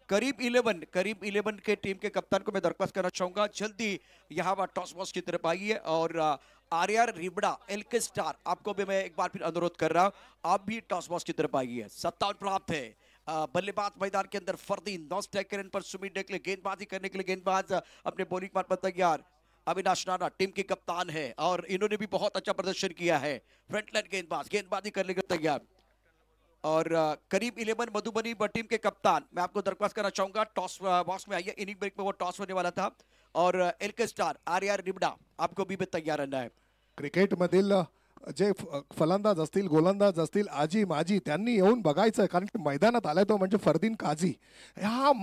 करीब 11 के टीम के कप्तान को मैं दरख्वास्त करना चाहूंगा जल्दी यहाँ टॉस बॉस की तरफ आई है और आर्यर रिबड़ा एलके स्टार आपको भी मैं एक बार फिर अनुरोध कर रहा हूँ, आप भी टॉस बॉस की तरफ आई है। 57 प्राप्त है। बल्लेबाज मैदान के अंदर फरदीन, 9 स्ट्राइक के रन पर सुमित डेकले गेंदबाजी करने के लिए गेंदबाज अपने बॉलिंग मार्ग पर तैयार। अविनाश राणा टीम के कप्तान है और इन्होंने भी बहुत अच्छा प्रदर्शन किया है। फ्रंटलाइन गेंदबाजी करने के तैयार और करीब 11 मधुबनी टीम के कप्तान मैं आपको दरख्वास्त करना चाहूंगा टॉस बॉक्स में आइए। इनिंग ब्रेक में वो टॉस होने वाला था और एलके स्टार आर्यर रिबड़ा आपको भी तैयार रहना है। क्रिकेटमधील जे फलंदाज असतील, गोलंदाज असतील, आजी माजी त्यांनी येऊन बघायचं कारण की मैदानात आलाय तो म्हणजे फरदीन काझी. ह्या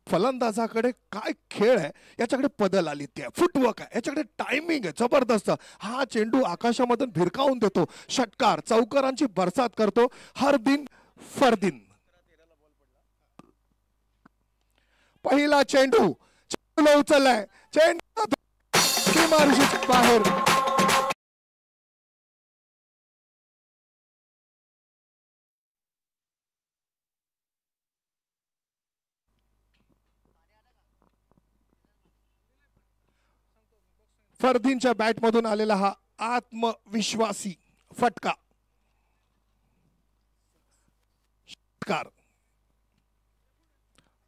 फलंदाजाकडे काय खेळ आहे, याच्याकडे पदलालित्य आहे, फुटवर्क आहे, याच्याकडे टायमिंग आहे जबरदस्त. हा चेंडू आकाशामधून भिरकावून देतो, षटकार चौकारांची बरसात करतो हर दिन फरदीन. पहिला चेंडू उचललाय, चेंडू सीमारेषेच्या बाहेर. फरदीनच्या बॅटमधून आलेला हा आत्मविश्वासी फटका. षटकार.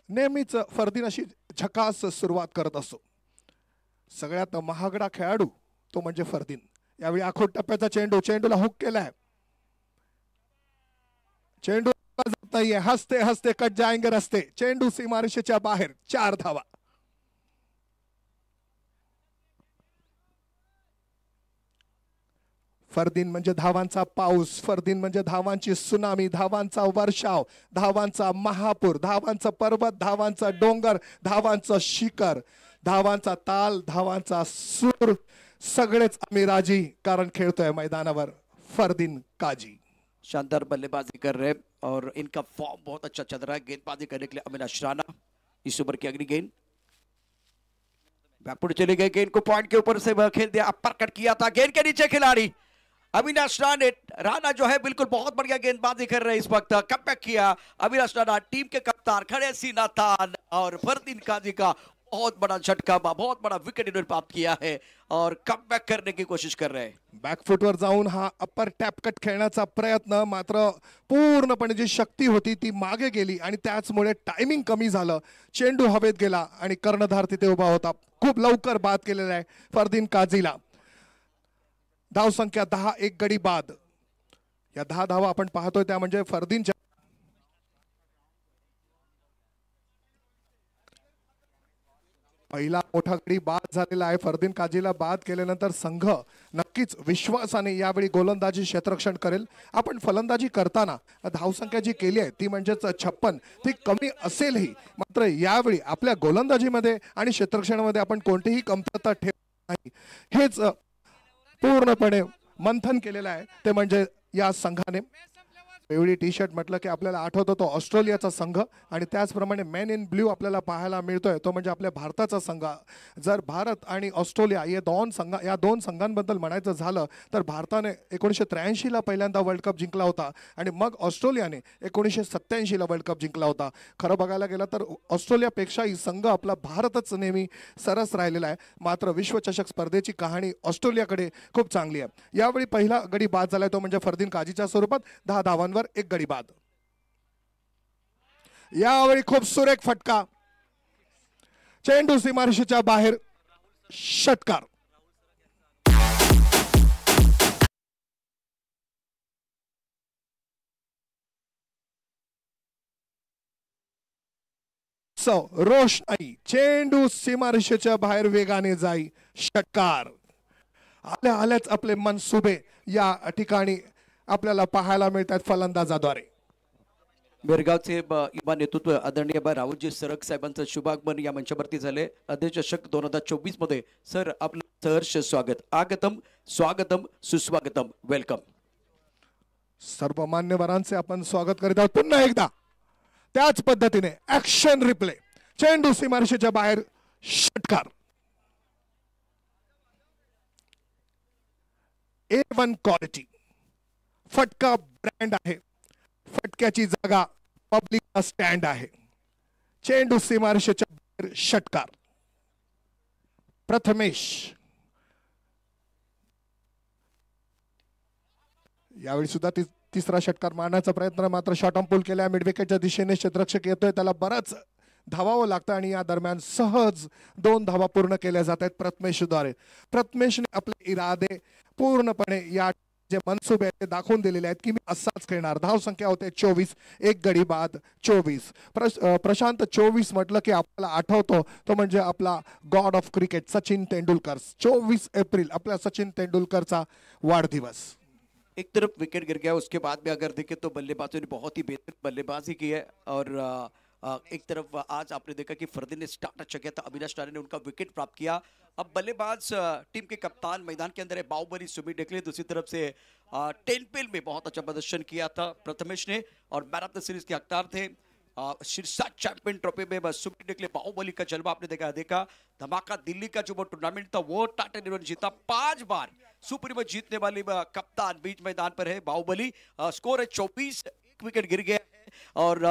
नेहमीच फरदीन अशी झकास सुरुवात करत असतो. सगळ्यात महागडा खेळाडू तो म्हणजे फरदीन. यावेळी आखोट टप्प्याचा चेंडूला हुक केलाय. चेंडू जात नाहीये, हसते हसते कट जाएंगे रस्ते. चेंडू सीमारेषेच्या बाहेर. 4 धावा. फरदीन म्हणजे धावांचा पाऊस, फरदीन म्हणजे धावांची सुनामी, धावांचा वर्षाव, धावांचा महापूर, धावांचा पर्वत, धावांचा डोंगर, धावांचा शिखर, धावांचा ताल, धावांचा सूर, सगळेच आम्ही राजी कारण खेळतोय मैदानावर फरदीन काजी. शानदार बल्लेबाजी कर रहे और इनका फॉर्म बहुत अच्छा चल रहा है। गेंदबाजी करने के लिए अविनाश राणा इस ओवर की अगली गेंद बैकफुट चले गए, गेंद को पॉइंट के ऊपर से खेल दिया, अपर कट किया था, गेंद के नीचे खिलाड़ी अविनाश राणा जो है बिल्कुल बहुत बढ़िया गेंदबाजी कर रहे हैं। इस वक्त कमबैक किया अविनाश राणा, टीम के कप्तान खड़े सीना तान और फरदीन काजी का बहुत बड़ा झटका, बहुत बड़ा विकेट इन्होंने प्राप्त किया है और कमबैक करने की कोशिश कर रहे हैं। बॅकफुटवर जाऊन हा अपर टॅप कट खेळण्याचा प्रयत्न मात्र पूर्णपणे जी शक्ती होती ती मागे गेली आणि त्याचमुळे टायमिंग कमी झालं. चेंडू हवेत गेला आणि कर्णधार तिथे उभा होता. खूप लवकर बाद केलेला आहे फरदीन काजीला. धाव संख्या 10, 1 गडी बाद. या 10 धावा आपण पाहतोय त्या म्हणजे फरदीनच्या. पहिला मोठा गडी बाद झालेला आहे. फरदीन काजीला बाद केल्यानंतर संघ नक्कीच विश्वासाने यावेळी गोलंदाजी क्षेत्ररक्षण करेल. आपण फलंदाजी करताना धावसंख्या जी केली आहे ती म्हणजेच 56, ती कमी असेलही, मात्र यावेळी आपल्या गोलंदाजीमध्ये आणि क्षेत्ररक्षणामध्ये आपण कोणतीही कमतरता ठेवत नाही. हेच पूर्णपणे मंथन केलेलं आहे ते म्हणजे या संघाने. पिवळी टी शर्ट म्हटलं की आपल्याला आठवतो तो ऑस्ट्रेलियाचा संघ आणि त्याचप्रमाणे मॅन इन ब्ल्यू आपल्याला पाहायला मिळतोय तो म्हणजे आपल्या भारताचा संघ. जर भारत आणि ऑस्ट्रेलिया या दोन संघांबद्दल म्हणायचं झालं तर भारताने 1983ला पहिल्यांदा वर्ल्ड कप जिंकला होता आणि मग ऑस्ट्रेलियाने 1987ला वर्ल्ड कप जिंकला होता. खरं बघायला गेलं तर ऑस्ट्रेलियापेक्षाही संघ आपला भारतच नेहमी सरस राहिलेला आहे. मात्र विश्वचषक स्पर्धेची कहाणी ऑस्ट्रेलियाकडे खूप चांगली आहे. यावेळी पहिला गडी बाद झालाय तो म्हणजे फरदीन काजीच्या स्वरूपात 10 धावांवर एक गडी बाद. यावेळी खूप सुरेख फटका, चेंडू सीमारेषेच्या बाहेर, षटकार. रोषणाई, चेंडू सीमारेषेच्या बाहेर वेगाने जाई, षटकार. आल्याच आपले मनसुबे या ठिकाणी आपल्याला पाहायला मिळतात फलंदाजाद्वारे. बेरगावचे युवा नेतृत्व आदरणीय राहुलजी सरग साहेबांचं शुभागमन या मंचावरती झाले. अध्यक्षक 2024 मध्ये सर आपलं सहर्ष स्वागत. आगतम स्वागतम सुस्वागतम, वेलकम. सर्व मान्यवरांचे आपण स्वागत करीत आहोत. पुन्हा एकदा त्याच पद्धतीने ऍक्शन रिप्ले, चेंडू सीमारेषेच्या बाहेर, षटकार. A1 क्वालिटी फटका ब्रँड आहे. फटक्याची जागा पब्लिक स्टँड आहे. चेंडू सीमारेषेच्या बाहेर, षटकार. प्रथमेश यावेळी सुद्धा तिसरा षटकार मारण्याचा प्रयत्न, मात्र शॉट ऑन पूल केला. मिडविकेटच्या दिशेने क्षेत्ररक्षक येतोय, त्याला बरंच धावावं लागतं आणि या दरम्यान सहज 2 धावा पूर्ण केल्या जात आहेत प्रथमेशद्वारे. प्रथमेशने आपले इरादे पूर्णपणे या जे मनसुबे आहेत ते दाखवून दिलेले आहेत की मी असाच खेळणार. धाव संख्या होते 24, एक गडी बाद 24. प्रशांत 24 म्हटलं की आपल्याला आठवतो तो म्हणजे आपला God of cricket Sachin Tendulkar. 24 April आपल्या सचिन तेंदुलकरचा वाढदिवस. एक तरफ विकेट गिर गया, उसके बाद में अगर देखें तो बल्लेबाजों ने बहुत ही बेहतर बल्लेबाजी की है और एक तरफ आज आपने देखा कि फरदीन ने स्टार्ट अच्छा किया था, अविनाश टारे ने उनका विकेट प्राप्त किया. अब बल्लेबाज टीम के कप्तान मैदान के अंदर है, बाहुबली सुमित डेकले. दूसरी तरफ से टेनपिल में बहुत अच्छा प्रदर्शन किया था प्रथमेश ने और मैन ऑफ द सीरीज के हकदार थे. शीर्षा चैंपियन ट्रॉफी में बस सुमित डेकले, बाहुबली का जलवा आपने देखा. धमाका दिल्ली का जो वो टूर्नामेंट था वो टाटा ने जीता. 5 बार सुप्रीम जीतने वाली कप्तान बीच मैदान पर है बाहुबली. स्कोर है 24, एक विकेट गिर गया है. और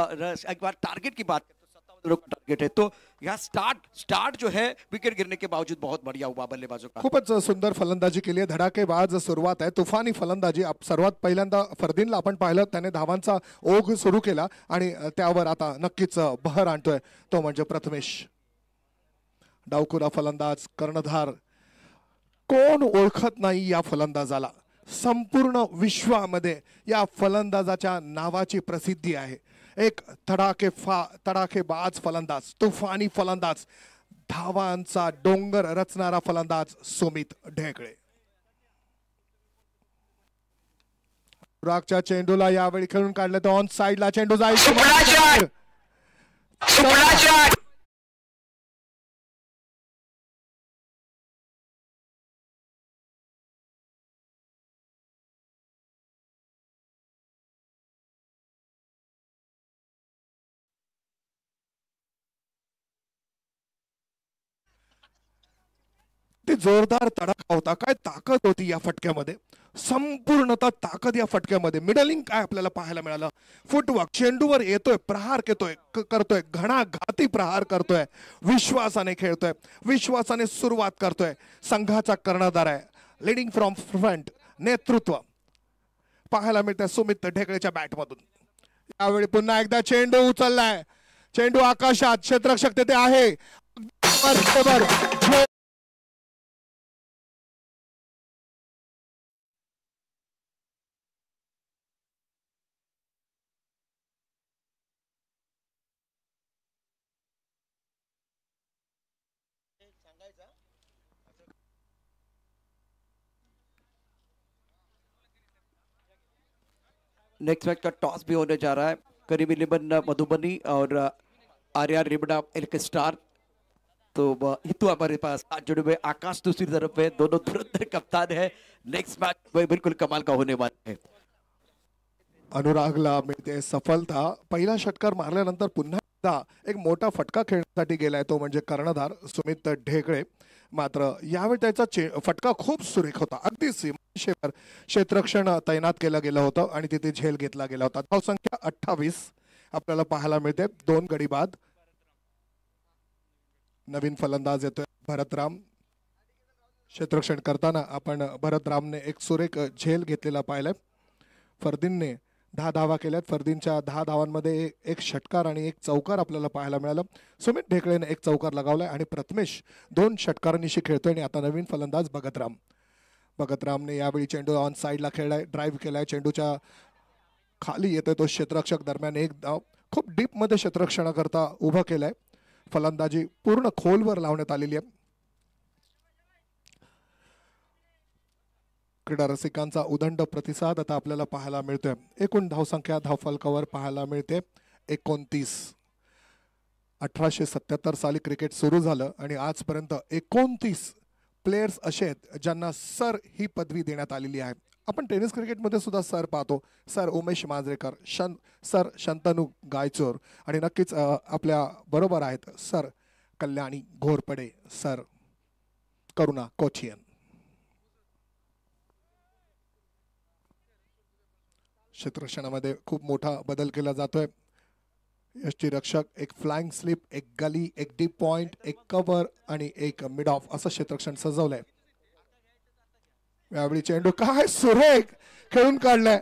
एक बार टारगेट की बात करें तो 57 टारगेट है, तो यहाँ स्टार्ट जो है विकेट गिरने के बावजूद बहुत बढ़िया हुआ बल्लेबाजों का. खूपच सुंदर फलंदाजी केली आहे. धडाकेबाज सुरुवात आहे, तुफानी फलंदाजी. सर्वात पहिल्यांदा फरदीनला आपण पाहिलं, त्याने धावांचा ओघ सुरू केला आणि त्यावर आता नक्कीच बहर आणतोय तो म्हणजे प्रथमेश. डावखुरा फलंदाज, कर्णधार, कोण ओळखत नाही या फलंदाजाला. संपूर्ण विश्वामध्ये या फलंदाजाच्या नावाची प्रसिद्धी आहे. एक तडाखेबाज फलंदाज, तुफानी फलंदाज, धावांचा डोंगर रचणारा फलंदाज सुमित ढेकळे. अनुरागच्या चेंडूला यावेळी खेळून काढले तर ऑन साइडला चेंडू जाईल. ते जोरदार तडाखा होता. काय ताकद होती या फटक्यामध्ये, संपूर्णतः ताकद या फटक्यामध्ये. मिडलिंग काय आपल्याला पाहायला मिळालं. फुटवर्क, चेंडूवर येतोय, प्रहार करतोय, घणाघाती प्रहार करतोय, विश्वासाने खेळतोय, विश्वासाने सुरुवात करतोय. संघाचा कर्णधार आहे, लीडिंग फ्रॉम फ्रंट, नेतृत्व पाहायला मिळतंय सुमित ढेकळेच्या बॅटमधून. यावेळी पुन्हा एकदा चेंडू उचललाय, चेंडू आकाशात, क्षेत्ररक्षक तेथे आहे. नेक्स्ट मैच का टॉस भी होने जा रहा है। करीम इलेवन मधुबनी और आर्या रिबड़ा एल्के स्टार। तो हितू हमारे पास आज जुड़े हुए, आकाश दूसरी तरफ है, दोनों धुरंधर कप्तान है। नेक्स्ट मैच बिल्कुल कमाल का होने वाला है। अनुरागला मिळते सफलता। पहिला षटकार मारल्यानंतर पुन्हा एकदा एक मोठा फटका खेळण्यासाठी गेलाय, तो म्हणजे कर्णधार सुमित ढेकळे। मात्र यावेळी त्याचा फटका खूप सुरेख होता, अगदी सीमारेषेवर क्षेत्ररक्षण तैनात केलं गेलं होतं आणि तिथे झेल घेतला गेला होता। धावसंख्या 28 आपल्याला पाहायला मिळते। 2 गडी बाद। नवीन फलंदाज येतोय भरतराम। क्षेत्ररक्षण करताना आपण भरतरामने एक सुरेख झेल घेतलेला पाहिलाय। फरदीनने 10 धावा केल्यात। फरदीनच्या 10 धावांमध्ये एक षटकार आणि एक चौकार आपल्याला पाहायला मिळालं। सुमित ढेकळेने एक चौकार लगावलाय आणि प्रथमेश 2 षटकारांनिशी खेळतोय। आणि आता नवीन फलंदाज भगतरामने यावेळी चेंडू ऑन साइडला खेळलाय, ड्राईव्ह केलाय, चेंडूच्या खाली येतोय तो क्षेत्ररक्षक दरम्यान एक धाव खूप डीप मध्ये क्षेत्ररक्षणाकरता उभा केलाय। फलंदाजी पूर्ण खोलवर लावण्यात आलेली आहे। क्रीडा रसिकांचा उदंड प्रतिसाद आता आपल्याला पाहायला मिळतोय। एकूण धावसंख्या धावफलकावर पाहायला मिळते 29। 1877 साली क्रिकेट सुरू झालं आणि आजपर्यंत 29 प्लेयर्स असे आहेत ज्यांना सर ही पदवी देण्यात आलेली आहे। आपण टेनिस क्रिकेटमध्ये सुद्धा सर पाहतो, सर उमेश मांजरेकर, सर शंतनू गायचोर आणि नक्कीच आपल्या बरोबर आहेत सर कल्याणी घोरपडे, सर करुणा कोचियन। क्षेत्ररक्षणामध्ये खूप मोठा बदल केला जातोय। यष्टीरक्षक एक फ्लाइंग स्लिप, एक गली, एक डीप पॉइंट, एक कव्हर आणि एक मिड ऑफ असं क्षेत्ररक्षण सजवलंय। यावेळी चेंडू काय सुरेख खेळून काढलाय।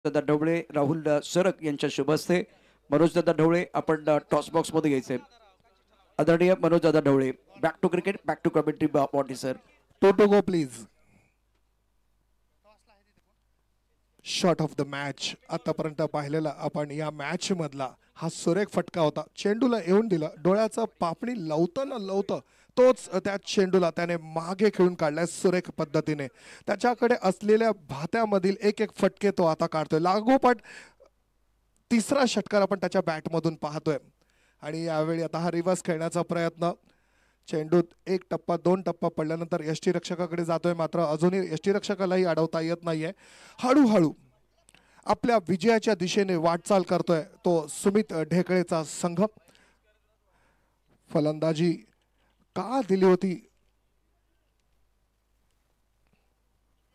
दादा ढवळे, राहुल सरक यांच्या शुभ हस्ते मनोज दादा ढवळे आपण टॉस बॉक्स मध्ये घ्यायचे। आदरणीय मनोज दादा Dhawale, back to cricket, back to commentary body sir. To go please. Shot of the match आतापर्यंत पाहिलेला आपण या मॅच मधला हा सुरेख फटका होता। चेंडूला येऊन दिला, डोळ्याचा पापणी लवतं तोच त्या चेंडूला त्याने मागे खेळून काढलाय सुरेख पद्धतीने। त्याच्याकडे असलेल्या भात्यामधील एक एक फटके तो आता काढतोय। लागोपाठ तिसरा षटकार आपण त्याच्या बॅटमधून पाहतोय आणि यावेळी आता हा रिव्हर्स खेळण्याचा प्रयत्न। चेंडूत 1 टप्पा 2 टप्पा पडल्यानंतर यष्टीरक्षकाकडे जातोय, मात्र अजूनही यष्टीरक्षकालाही अडवता येत नाहीये। हळूहळू आपल्या विजयाच्या दिशेने वाटचाल करतोय तो सुमित ढेकळेचा संघ। फलंदाजी का दिली होती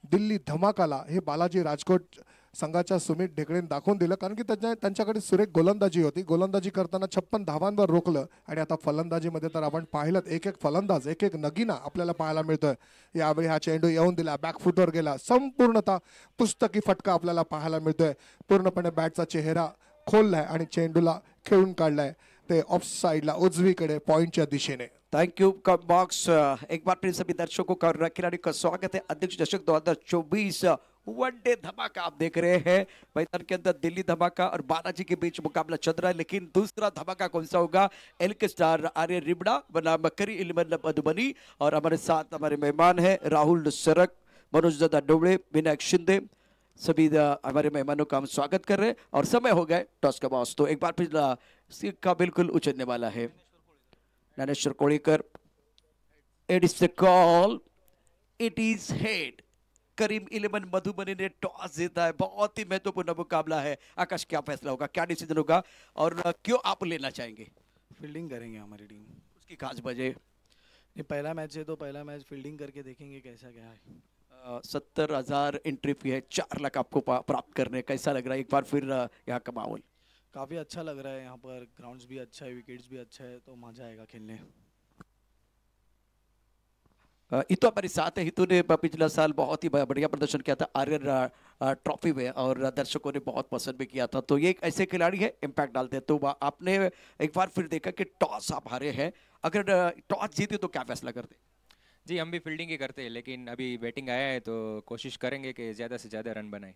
दिल्ली धमाकाला हे बालाजी राजकोट संघाच्या सुमित ढेकळेने दाखवून दिलं, कारण की त्यांच्याकडे सुरेख गोलंदाजी होती। गोलंदाजी करताना 56 धावांवर रोखलं आणि आता फलंदाजीमध्ये तर आपण पाहिलं एक एक फलंदाज, एक एक नगीना आपल्याला पाहायला मिळतोय। यावेळी हा चेंडू येऊन दिला, बॅकफुटवर गेला, संपूर्णतः पुस्तकी फटका आपल्याला पाहायला मिळतोय। पूर्णपणे बॅटचा चेहरा खोललाय आणि चेंडूला खेळून काढलाय ते ऑफ साइडला उजवीकडे पॉइंटच्या दिशेने। Thank you box. एक बार फिर सभी दर्शकों का और खिलाड़ी का स्वागत है। अध्यक्ष दशक 2024 वनडे धमाका आप देख रहे हैं। मैदान के अंदर दिल्ली धमाका और बालाजी के बीच मुकाबला चल रहा है, लेकिन दूसरा धमाका कौन सा होगा? एल्के स्टार आर्य रिबड़ा बनाम करीम इलेवन मधुबनी। और हमारे साथ हमारे मेहमान हैं राहुल सरक, मनोज दादा ढवळे, विनायक शिंदे। सभी हमारे मेहमानों का हम स्वागत कर रहे हैं और समय हो गया टॉस का बॉस। तो एक बार फिर सिक्का बिल्कुल उछलने वाला है। Dnyaneshwar Kolikar, it is the call, it is head. Karim eleven Madhubani ने टॉस जीता है। बहुत ही महत्वपूर्ण मुकाबला है। आकाश क्या फैसला होगा, क्या डिसीजन होगा और क्यों आप लेना चाहेंगे? फील्डिंग करेंगे हमारी टीम। उसकी खास वजह? ये पहला मैच है तो पहला मैच फील्डिंग करके देखेंगे कैसा क्या है। 70,000 एंट्री फी है, 4 लाख आपको प्राप्त करने। कैसा लग रहा है एक बार फिर यहाँ का माहौल? काफ़ी अच्छा लग रहा है, यहाँ पर ग्राउंड्स भी अच्छा है, विकेट्स भी अच्छा है, तो मज़ा आएगा खेलने। हितू हमारे साथ है। हितू ने पिछला साल बहुत ही बढ़िया प्रदर्शन किया था आर्यन ट्रॉफी में और दर्शकों ने बहुत पसंद भी किया था। तो ये एक ऐसे खिलाड़ी है इम्पैक्ट डालते हैं। तो आपने एक बार फिर देखा कि टॉस आप हारे हैं, अगर टॉस जीते तो क्या फैसला करते? जी हम भी फील्डिंग ही करते हैं, लेकिन अभी बैटिंग आया है तो कोशिश करेंगे कि ज़्यादा से ज़्यादा रन बनाए।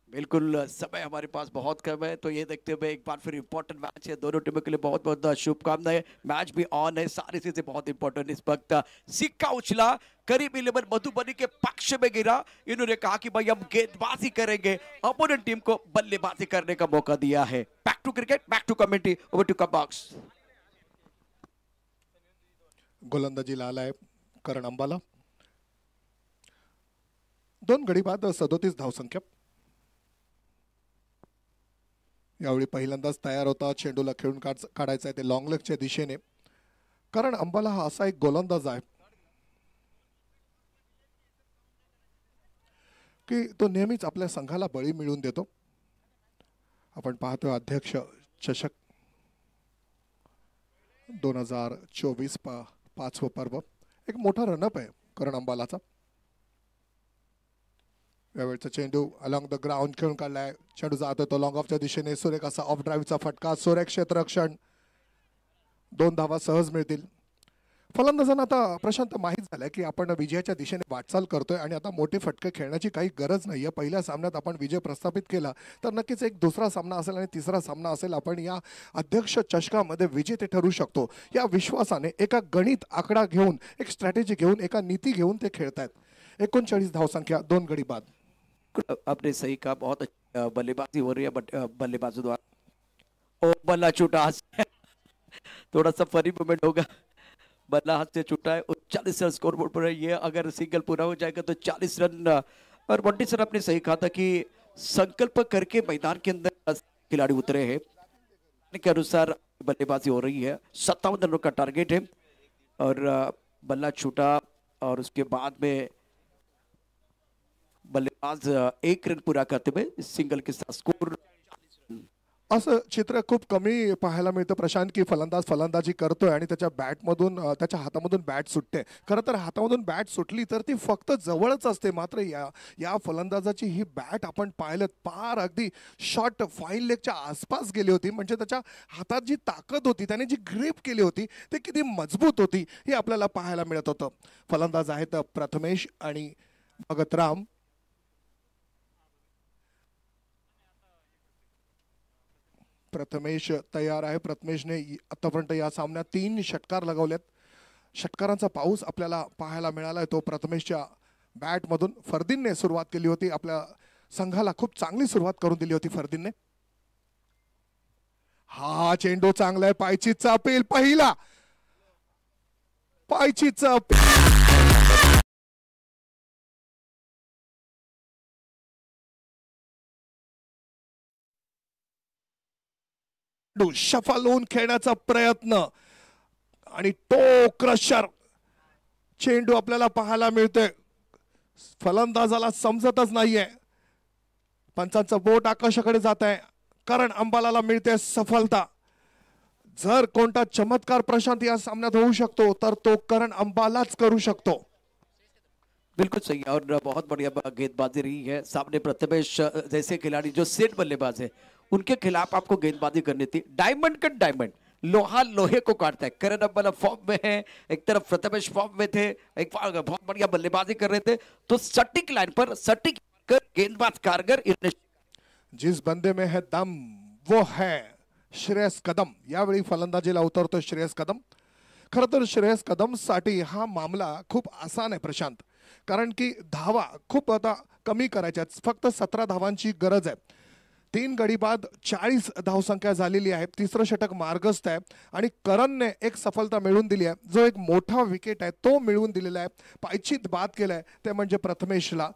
बिल्कुल समय हमारे पास बहुत कम है, तो ये देखते हुए एक बार फिर इंपॉर्टेंट मैच है दोनों टीमों के लिए। बहुत बहुत शुभकामनाएं। मैच भी ऑन है, सारी चीजें बहुत इंपॉर्टेंट इस वक्त। सिक्का उछला, करीब 11 मधुबनी के पक्ष में गिरा। इन्होंने कहा कि भाई हम गेंदबाजी करेंगे, अपोनेंट टीम को बल्लेबाजी करने का मौका दिया है। Back to cricket, back to commentary, over to cup box. गोलंदाजीला आलाय करण अंबाला। 2 गडी बाद 37 धावसंख्या। यावेळी पहिल्यांदाच तयार होता, चेंडूला खेळून काढायचा आहे ते लॉंग लेगच्या दिशेने। करण अंबाला हा असा एक गोलंदाज आहे की तो नेहमीच आपल्या संघाला बळी मिळवून देतो। आपण पाहतोय अध्यक्ष चषक 2024 पाचवं पर्व, एक मोठा रनअप आहे करण अंबालाचा। यावेळचा चेंडू अलॉंग द ग्राउंड खेळून काढलाय, चेंडू जातो तो लॉंग ऑफच्या दिशेने। सुरेख असा ऑफ ड्राईव्हचा फटका, सुरेख क्षेत्ररक्षण, 2 धावा सहज मिळतील। फलंदाजांना आता प्रशांत माहीत झालंय की आपण विजयाच्या दिशेने वाटचाल करतोय आणि आता मोठे फटके खेळण्याची काही गरज नाहीये। पहिल्या सामन्यात आपण विजय प्रस्थापित केला तर नक्कीच एक दुसरा सामना असेल आणि तिसरा सामना असेल, आपण या अध्यक्ष चषकामध्ये विजेते ठरू शकतो या विश्वासाने एका गणित आकडा घेऊन, एक स्ट्रॅटेजी घेऊन, एका नीती घेऊन ते खेळतायत। 39 धावसंख्या, 2 गडी बाद। आपने सही कहा, बहुत अच्छी बल्लेबाजी हो रही है, बट बल्लेबाजों द्वारा। ओ बल्ला छूटा हाथ से। थोड़ा सा फनी मोमेंट होगा, बल्ला हाथ से छूटा है। 40 रन स्कोर बोर्ड पर है। ये अगर सिंगल पूरा हो जाएगा तो 40 रन। और बंटी सर आपने सही कहा था कि संकल्प करके मैदान के अंदर खिलाड़ी उतरे हैं, के अनुसार बल्लेबाजी हो रही है। 57 रनों का टारगेट है और बल्ला छूटा और उसके बाद में बल्लेबाज 1 रन पूरा करते हुए सिंगल के साथ स्कोर। असं चित्र खूप कमी पाहायला मिळतं प्रशांत की फलंदाज फलंदाजी करतोय आणि त्याच्या बॅटमधून, त्याच्या हातामधून बॅट सुटते। खरं तर हातामधून बॅट सुटली तर ती फक्त जवळच असते, मात्र या फलंदाजाची ही बॅट आपण पाहिलं पार अगदी शॉर्ट फाईन लेगच्या आसपास गेली होती। म्हणजे त्याच्या हातात जी ताकद होती, त्याने जी ग्रिप केली होती, ती किती मजबूत होती हे आपल्याला पाहायला मिळत होतं। फलंदाज आहेत प्रथमेश आणि भगतराम। प्रथमेश तयार आहे। प्रथमेशने आतापर्यंत या सामन्यात 3 षटकार लगावलेत। षटकारांचा पाऊस आपल्याला पाहायला मिळाला आहे तो प्रथमेशच्या बॅटमधून। फरदीनने सुरुवात केली होती, आपल्या संघाला खूप चांगली सुरुवात करून दिली होती फरदीनने। हा चेंडू चांगला आहे, पायचीतचा अपील, पहिला पायचीतचा अपील। शफल होऊन खेळण्याचा प्रयत्न आणि टो क्रशर चेंडू आपल्याला पाहायला मिळतोय। फलंदाजाला समजतच नाहीये, पंचांचं बोट आकाशाकडे जात आहे। करण अंबालाला मिळते सफलता। जर कोणता चमत्कार प्रशांत या सामन्यात होऊ शकतो तर तो करण अंबालाच करू शकतो। बिल्कुल सही और बहुत बढ़िया गेंदबाजी रही है। सामने प्रथमेश जैसे खिलाड़ी जो सेट बल्लेबाज है, उनके खिलाफ आपको गेंदबाजी करनी थी। डायमंड कट डायमंड, लोहा लोहे को काटता है। करण अंबाला फॉर्म में है, एक तरफ प्रथमेश फॉर्म में थे, एक बहुत बढ़िया बल्लेबाजी कर रहे थे, तो सटीक लाइन पर सटीक कर गेंदबाज कारगर। जिस बंदे में है दम वो है श्रेयस कदम। यावेळी फलंदाजीला उतरतो श्रेयस कदम। खरं तर श्रेयस कदम साठी हा मामला खूप आसान आहे प्रशांत, कारण की धावा खूप आता कमी करायच्या, फक्त 17 धावांची गरज आहे। 3 गडी बाद 40 धावसंख्या झालेली आहे। तिसरं षटक मार्गस्थ आहे आणि करणने एक सफलता मिळवून दिली आहे। जो एक मोठा विकेट आहे तो मिळवून दिलेला आहे, पायचीत बाद केलाय ते म्हणजे प्रथमेशला।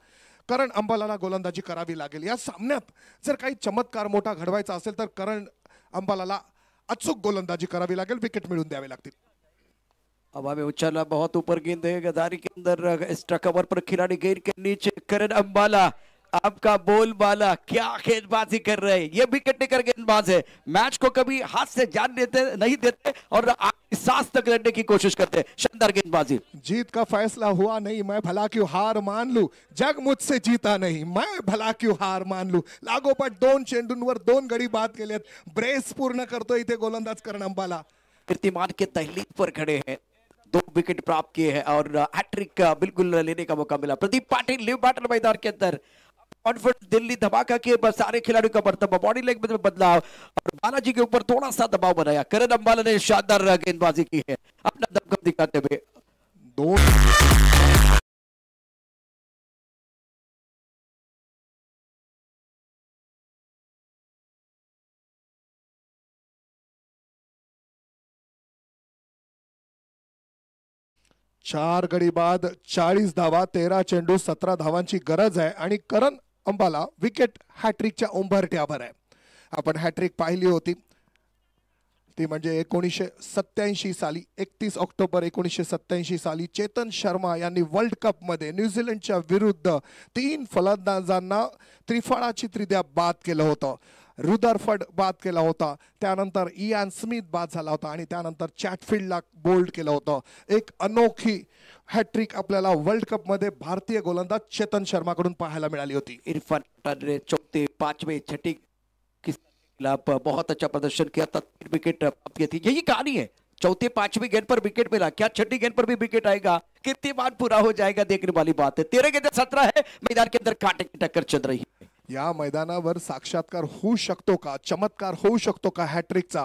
करण अंबालाला गोलंदाजी करावी लागेल या सामन्यात। जर काही चमत्कार मोठा घडवायचा असेल तर करण अंबालाला अचूक गोलंदाजी करावी लागेल, विकेट मिळवून द्यावे लागतील। हवा में उछाला, बहुत ऊपर गेंद है, गदारी के अंदर एक्स्ट्रा कवर पर खिलाड़ी गेंद के नीचे। करण अंबाला आपका बोलबाला क्या गेंदबाजी कर रहे हैं, ये विकेट टेकर गेंदबाज है। मैच को कभी हाथ से जान नहीं देते और सांस तक लड़ने की कोशिश करते हैं। शानदार गेंदबाजी। जीत का फैसला हुआ नहीं, मैं भला क्यों हार मान लूं, जग मुझसे जीता नहीं, मैं भला क्यों हार मान लूं। लागोपाठ 2 चेंडूंवर 2 गडी बाद केलेत। ब्रेस पूर्ण करतो इथे गोलंदाज करण अंबाला। कीर्तिमान के तहलील पर खड़े हैं, 2 विकेट प्राप्त किए हैं और हैट्रिक बिल्कुल लेने का मौका मिला। प्रदीप पाटिल लिव बैटल मैदान के अंदर कॉन्फिडेंस दिल्ली धमाका के सारे खिलाड़ियों का बढ़ता बॉडी लैंग्वेज में बदलाव और बालाजी के ऊपर थोड़ा सा दबाव बनाया। करण अंबाला ने शानदार गेंदबाजी की है अपना दमखम दिखाते हुए। दो 4 गडी बाद 40 धावा, 13 चेंडू, 17 धावांची गरज आहे आणि करण अंबाला विकेट हॅट्रिकच्या उंबरठ्यावर आहे. आपण हॅट्रिक पाहिली होती ती म्हणजे 1987 साली 31 ऑक्टोबर 1987 साली चेतन शर्मा यांनी वर्ल्ड कप मध्ये न्यूझीलंडच्या विरुद्ध 3 फलंदाजांना त्रिफळाची त्रिद्या बाद केलं होतं. रुदरफर्ड बाद केला होता, त्यानंतर इयान स्मिथ बाद झाला होता आणि त्यानंतर चॅटफील्डला बोल्ड केलं होतं. एक अनोखी हॅट्रिक आपल्याला वर्ल्ड कप मध्ये भारतीय गोलंदाज चेतन शर्माकडून पाहायला मिळाली होती. इरफान पठान ने चौथे पांचवें छठी के खिलाफ बहुत अच्छा प्रदर्शन किया था, 3 विकेट प्राप्त की थी. यही कहानी है, चौथे पांचवी गेंद पर विकेट मिला, क्या छठी गेंद पर भी विकेट आएगा, कीर्तिमान पूरा हो जाएगा, देखने वाली बात है. 13 गेंद 17 है, मैदान के अंदर कांटे की टक्कर चल रही है. या मैदानावर साक्षात्कार होऊ शकतो का, चमत्कार होऊ शकतो का हॅट्रिकचा?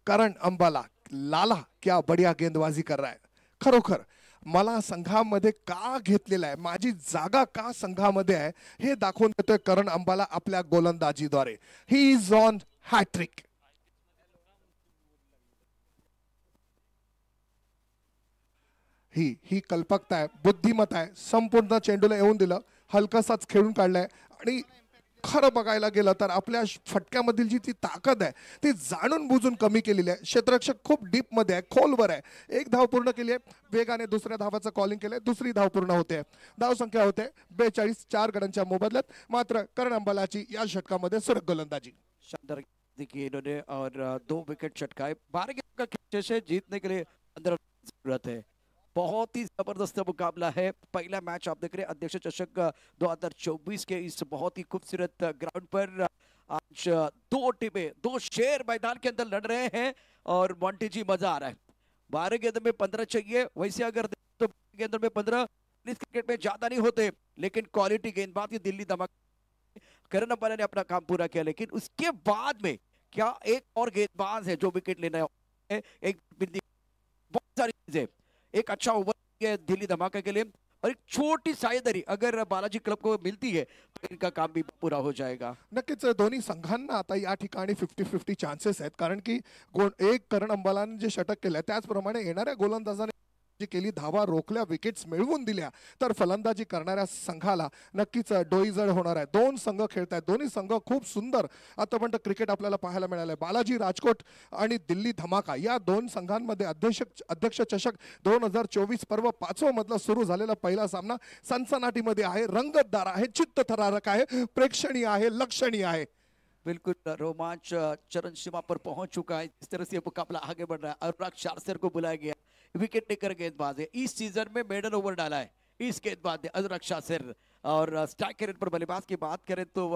करण अंबाला लाला क्या बढ़िया गेंदबाजी कर रहा है. खरोखर मला संघामध्ये का घेतलेला आहे, माझी जागा का संघामध्ये आहे हे दाखवून देतोय करण अंबाला आपल्या गोलंदाजीद्वारे. He is on hat-trick. ही कल्पकता आहे, बुद्धिमत्ता आहे. संपूर्ण चेंडूला येऊन दिलं, हलकासाच खेळून काढलाय आणि खरं बघायला गेलं तर आपल्या फटक्यामधील जी ती ताकद आहे ती जाणून बुजून कमी केलेली आहे. क्षेत्ररक्षक खूप डीप मध्ये आहे, खोलवर आहे. 1 धाव पूर्ण केली आहे, वेगाने दुसऱ्या धावाचं कॉलिंग केलंय, दुसरी धाव पूर्ण होते. धाव संख्या होते 42, 4 गड्यांच्या मोबदल्यात. मात्र करण अंबालाची या षटकामध्ये सुरख गोलंदाजी. शानदार देखिए इन्होंने और 2 विकेट चटकाए. 12 गेंद का खेल से जीतने के लिए अंदर जरूरत है. बहुत ही जबरदस्त मुकाबला है. पहला मैच आप देख रहे हैं अध्यक्ष चषक 2024 के इस बहुत ही खूबसूरत ग्राउंड पर. आज 2 टीमें, 2 शेर मैदान के अंदर लड़ रहे हैं और मोंटी जी मजा आ रहा है. 12 गेंद में 15 चाहिए, वैसे अगर तो गेंद में 15 इस क्रिकेट में ज्यादा नहीं होते, लेकिन क्वालिटी गेंदबाजी दिल्ली धमाका करण अंबाला ने अपना काम पूरा किया. लेकिन उसके बाद में क्या एक और गेंदबाज है जो विकेट लेना है, एक बहुत सारी चीजें. एक अच्छा ओवर दिल्ली धमाका के लिए और एक छोटी साझेदारी अगर बालाजी क्लब को मिलती है तो इनका काम भी पूरा हो जाएगा. नक्कीच दोन्ही संघांना आता या ठिकाणी 50-50 चान्सेस आहेत, कारण की एक करण अंबालाने जे षटक केलं त्याचप्रमाणे येणाऱ्या गोलंदाजाने जी केली, धावा रोखल्या, विकेट्स मिळवून दिल्या, तर फलंदाजी करणाऱ्या संघाला नक्कीच डोईजड होणार आहे. 2 संघ खेळत आहेत, दोन्ही संघ खूप सुंदर आतापर्यंत क्रिकेट आपल्याला पाहायला मिळालंय. बालाजी राजकोट आणि दिल्ली धमाका या 2 संघांमध्ये अध्यक्ष चषक 2024 पर्व 5 मधला सुरू झालेला पहिला सामना सनसनाटीमध्ये आहे, रंगतदार आहे, चित्तथरारक आहे, प्रेक्षणीय आहे, लक्षणीय आहे. बिल्कुल रोमांच चरण सीमा पर पहुंच चुका है. इस तरह से मुकाबला आगे बढ़ रहा है. अनुराग शारसेर को बुलाया गया, विकेट टेकर गेंदबाज है, इस सीजन में मेडल ओवर डाला है इस गेंदबाज ने अनुराग शारसेर. और स्ट्राइकर पर बल्लेबाज की बात करें तो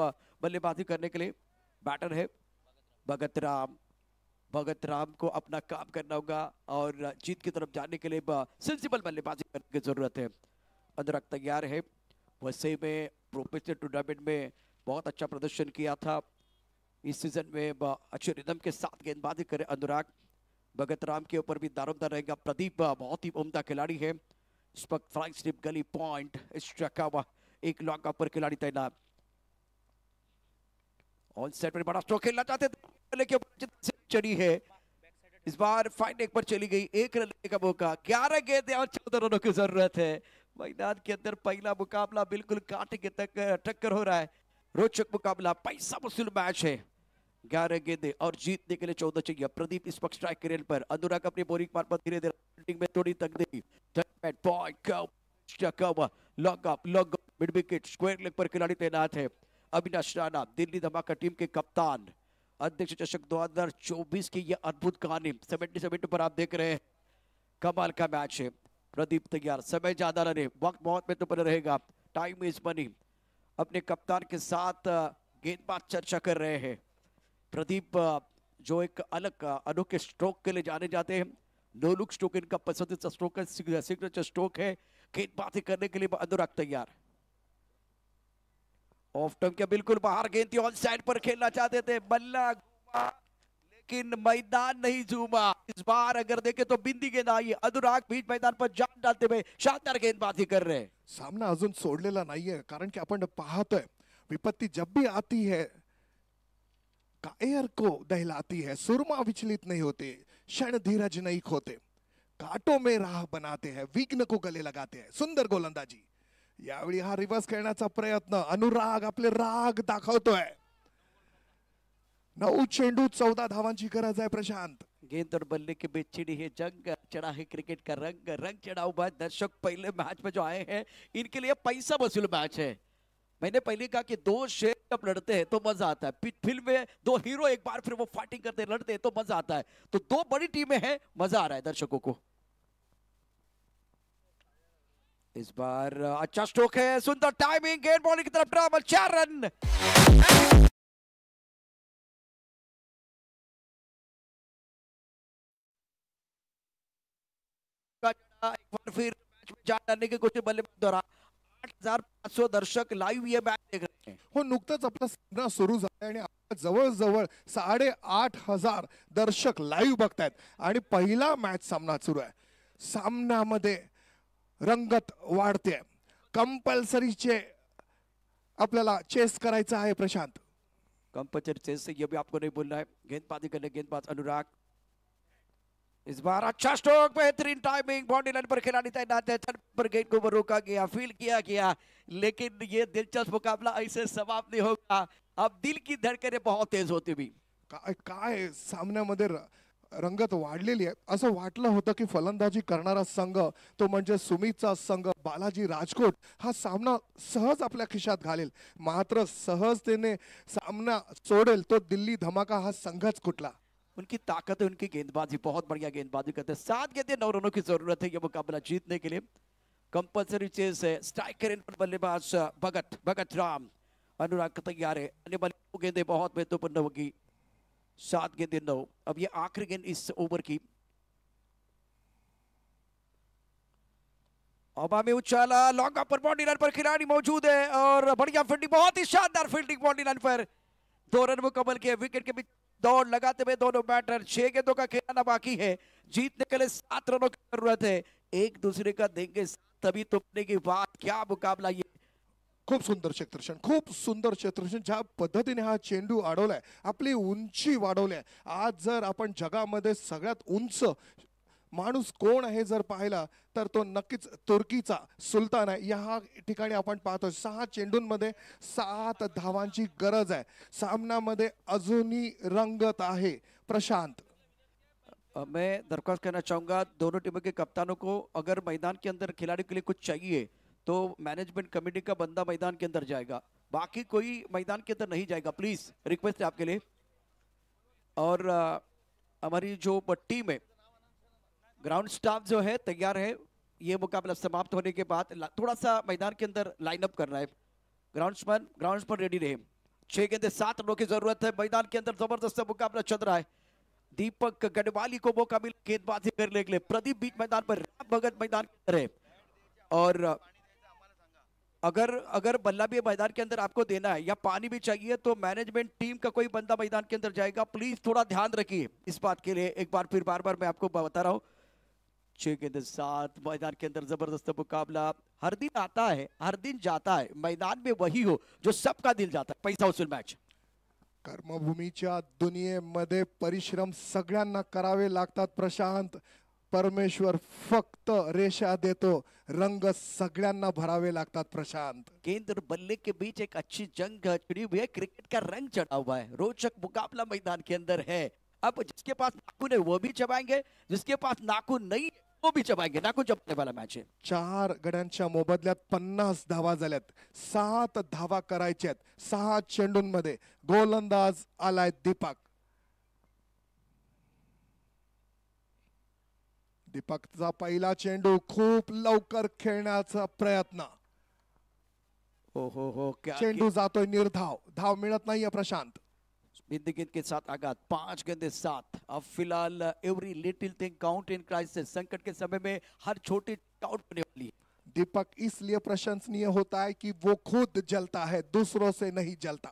बल्लेबाजी करने के लिए बैटर है भगत राम. भगत राम को अपना काम करना होगा और जीत की तरफ जाने के लिए सेंसिबल बल्लेबाजी करने की जरूरत है. अनुराग तैयार है. वैसे में प्रोफेशनल टूर्नामेंट में बहुत अच्छा प्रदर्शन किया था. इस सीजन में अच्छे रिदम के साथ गेंदबाजी करे अनुराग. भगत राम के ऊपर भी दारोमदार रहेगा. प्रदीप बहुत ही उम्दा खिलाड़ी है. इस वक्त फ्लाइंग स्लिप गली पॉइंट हुआ, एक लॉन्ग पर खिलाड़ी तैनात. ऑन सेट में बड़ा स्ट्रोक खेलना चाहते थे, चढ़ी है. इस बार फाइन एक पर चली गई, 1 रन लेने का मौका. 11 गेंदें और 14 रनों की जरूरत है. मैदान के अंदर पहला मुकाबला बिल्कुल कांटे के तक टक्कर हो रहा है. रोचक मुकाबला, पैसा वसूल मैच है. 11 गेंदे और जीतने के लिए 14 चाहिए. प्रदीप इस वक्त स्ट्राइक रेल पर. अनुराग अपनी बोरिंग मार पर धीरे धीरे में थोड़ी तकदीरी. Long up mid wicket square leg पर खिलाड़ी तैनात है. अविनाश राणा दिल्ली धमाका टीम के कप्तान. अध्यक्ष चषक 2024 की यह अद्भुत कहानी 77 पर आप देख रहे हैं. कमाल का मैच है. प्रदीप तैयार, समय ज्यादा लगे, वक्त बहुत महत्वपूर्ण रहेगा. टाइम इज मनी. अपने कप्तान के साथ गेंदबाज चर्चा कर रहे हैं. प्रदीप जो एक अलग अनोखे स्ट्रोक के लिए जाने जाते हैं. नो लुक स्ट्रोक इनका पसंदीदा स्ट्रोक है, सिग्नेचर स्ट्रोक है. गेंदबाजी करने के लिए अनुराग तैयार. ऑफ टर्म के बिल्कुल बाहर गेंद थी, ऑन साइड पर खेलना चाहते थे, बल्ला घूमा लेकिन मैदान नहीं झूमा। इस बार अगर देखे तो बिंदी गेंद आई, अनुराग बीच मैदान पर जान डालते हुए शानदार गेंदबाजी कर रहे हैं। सामना अजून सोडलेला नाहीये, कारण की आपण पाहतोय विपत्ती जब भी आती है कायर को दहलाती है, सुरमा विचलित नहीं होते, क्षण धीरज नहीं खोते, कांटों में राह बनाते हैं, विघ्न को गले लगाते हैं। सुंदर गोलंदाजी। यावेळी हा रिव्हर्स खेळण्याचा प्रयत्न, अनुराग आपले राग दाखवतोय। 9 चेंडू 14 धावांची गरज आहे प्रशांत। गेंद और बल्ले के बीच छिड़ी है जंग, चढ़ा है क्रिकेट का रंग, रंग चढ़ा हुआ है। दर्शक पहले मैच में जो आए हैं इनके लिए पैसा वसूल मैच है। मैंने पहले कहा कि दो शेर जब लड़ते हैं तो मजा आता है, फिल्म में दो हीरो एक बार फिर वो फाइटिंग करते लड़ते हैं तो मजा आता है। तो दो बड़ी टीमें हैं, मजा आ रहा है दर्शकों को। इस बार अच्छा स्ट्रोक है, सुंदर टाइमिंग, गेंद बॉलिंग की तरफ ड्राइव, 4 रन। एक बार फिर मैच में जान डालने की कोशिश बल्लेबाज द्वारा। 8500 दर्शक लाईव्ह ये मॅच देख रहे हैं। हो, नुकताच आपला सामना सुरू झाला आणि जवळजवळ 8500 दर्शक लाईव्ह बघतायत आणि पहिला मॅच सामना सुरू आहे। सामन्यामध्ये रंगत वाढते, कंपल्सरीचे आपल्याला चेस करायचं आहे प्रशांत। कंपल्सरी चेस से ये भी आपको नहीं बोलना है। गेंदबाजी करने गेंदबाज अनुराग, इस बार अच्छा स्ट्रोक, बेहतरीन टाइमिंग, बाउंड्री लाइन पर खिलाड़ी तैनात है, पर गेंद को रोका गया, फील्ड किया गया, लेकिन ये दिलचस्प मुकाबला ऐसे समाप्त नहीं होगा। अब दिल की धड़कनें बहुत तेज होती भी। काय सामन्यामध्ये रंगत वाढलेली आहे। असं वाटलं होतं की फलंदाजी करणारा संघ तो म्हणजे सुमितचा संघ बालाजी राजकोट हा सामना सहज आपल्या खिशात घालेल, मात्र सहजतेने सामना सोडेल तो दिल्ली धमाका हा संघच कुठला। उनकी ताकत है, उनकी गेंदबाजी, बहुत बढ़िया गेंदबाजी करते हैं। 7 गेंदें 9 रनों की जरूरत है ये मुकाबला जीतने के लिए। कंपल्सरी चेस है, स्ट्राइकर इन पर बल्लेबाज भगत राम, अनुराग तैयार है। आने वाली गेंदें बहुत महत्वपूर्ण होगी। 7 गेंदें 9, अब ये आखिरी गेंद इस ओवर की। ओबा में उछाला, लॉन्ग पर बाउंड्री लाइन पर खिलाड़ी मौजूद है और बढ़िया फील्डिंग, बहुत ही शानदार फील्डिंग बाउंड्री लाइन पर। 2 रन मुकम्मल किए, विकेट के बीच दौड़ लगाते हुए दोनों बैटर। 6 गेंदों का खेलना बाकी है, जीतने के लिए 7 रनों की जरूरत है। एक दूसरे का देंगे तभी तुमने की बात, क्या मुकाबला ये। खूप सुंदर क्षेत्ररक्षण, खूप सुंदर क्षेत्ररक्षण। ज्या पद्धतीने हा चेंडू अडवलाय, आपली उंची वाढवली। आज जर आपण जगामध्ये सगळ्यात उंच माणूस कोण आहे जर पाहिला तर तो नक्कीच तुर्कीचा सुलतान आहे। या ठिकाणी आपण पाहतो 6 चेंडूंमध्ये 7 धावांची गरज आहे। सामन्यामध्ये अजूनही रंगत आहे प्रशांत। मैं दरख्वास्त करना चाहूंगा दोनों टीमों के कप्तानों को, अगर मैदान के अंदर खिलाड़ी के लिए कुछ चाहिए तो मैनेजमेंट कमेटी का बंदा मैदान के अंदर जाएगा, बाकी कोई मैदान के अंदर नहीं जाएगा। प्लीज रिक्वेस्ट है आपके लिए। और हमारी जो टीम है, ग्राउंड स्टाफ जो है तैयार है। ये मुकाबला समाप्त होने के बाद थोड़ा सा मैदान के अंदर लाइन अप करना है। ग्राउंड्समैन रेडी रहे। 6 गेंदें 7 रनों की जरूरत है। मैदान के अंदर जबरदस्त मुकाबला चल रहा है। दीपक गढ़वाली को मौका मिला गेंदबाजी करने के लिए। प्रदीप बीच मैदान पर, राम भगत मैदान के अंदर है। और अगर बल्ला भी मैदान के अंदर आपको देना है या पानी भी चाहिए तो मैनेजमेंट टीम का कोई बंदा मैदान के अंदर जाएगा। प्लीज थोड़ा ध्यान रखिए इस बात के लिए। एक बार फिर बार मैं आपको बता रहा हूँ, 6 गेंदें 7, मैदान के अंदर जबरदस्त मुकाबला। हर दिन आता है, हर दिन जाता है, मैदान में वही हो जो सबका दिल जाता है। पैसा वसूल मैच। कर्मभूमीच्या दुनियेमध्ये परिश्रम सगळ्यांना करावे लागतात प्रशांत। परमेश्वर फक्त रेषा देतो, रंग सगळ्यांना भरावे लागतात प्रशांत। गेंद और बल्ले के बीच एक अच्छी जंग छिड़ी हुई है, क्रिकेट का रंग चढ़ा हुआ है, रोचक मुकाबला मैदान के अंदर है। अब जिसके पास नाखून है वो भी चबाएंगे, जिसके पास नाखून नहीं है वो भी चबाएंगे। नाखून चबाने वाला मैच है। 4 गड्यांच्या मोबदल्यात 50 धावा झाल्यात। 7 धावा करायच्यात 6 चेंडूंमध्ये। गोलंदाज आलाय दीपकचा पहिला चेंडू, खूप लवकर खेळण्याचा प्रयत्न। हो क्या चेंडू जातोय निर्धाव, धाव मिळत नाहीये प्रशांत। बिंदी गेंद के साथ आघात। 5 गेंदें 7। अब फिलहाल every little thing count in crisis. संकट के समय में हर छोटी काउंट होने वाली है। दीपक इसलिए प्रशंसनीय होता है कि वो खुद जलता है, दूसरों से नहीं जलता।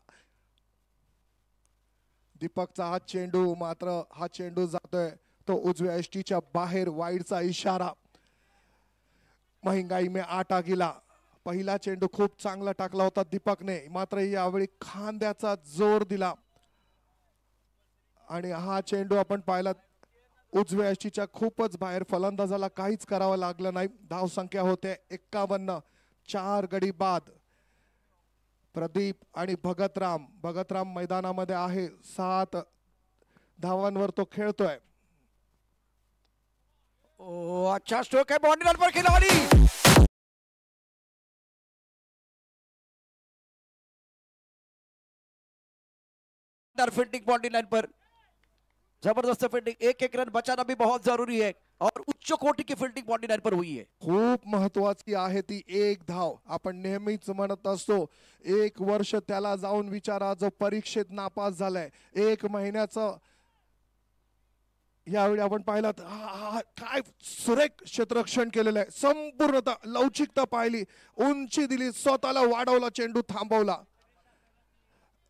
दीपकचा हा चेंडू मात्र हा चेंडू जातोय तो उजव्या यष्टीच्या बाहेर, वाईडचा इशारा। महंगाई में आटा गिला। पहिला चेंडू खूप चांगला टाकला होता दीपकने, मात्र यावेळी खांद्याचा जोर दिला आणि हा चेंडू आपण पाहिला उजव्या यष्टीच्या खूपच बाहेर, फलंदाजाला काहीच करावं लागलं नाही। धाव संख्या होते 51, 4 गडी बाद। प्रदीप आणि भगतराम मैदानामध्ये आहे, 7 धावांवर तो खेळतोय। ओ अच्छा स्ट्रोक है, बाउंड्री लाइन पर खिलाड़ी फील्डिंग बाउंड्री लाइन पर जबरदस्त फील्डिंग। एक रन बचाना भी बहुत जरूरी है और उच्च कोटि की फील्डिंग बाउंड्री लाइन पर हुई है। खूप महत्वाची आहे ती एक धाव। आपण नेहमीच म्हणत असतो 1 वर्ष त्याला जाऊन विचारा जो परीक्षेत नापास झालाय, 1 महिन्याचं। यावेळी आपण पाहिलं काय सुरेख क्षेत्ररक्षण केलेलं आहे, संपूर्णतः लवचिकता पाहिली, उंची दिली, स्वतःला वाढवला, चेंडू थांबवला।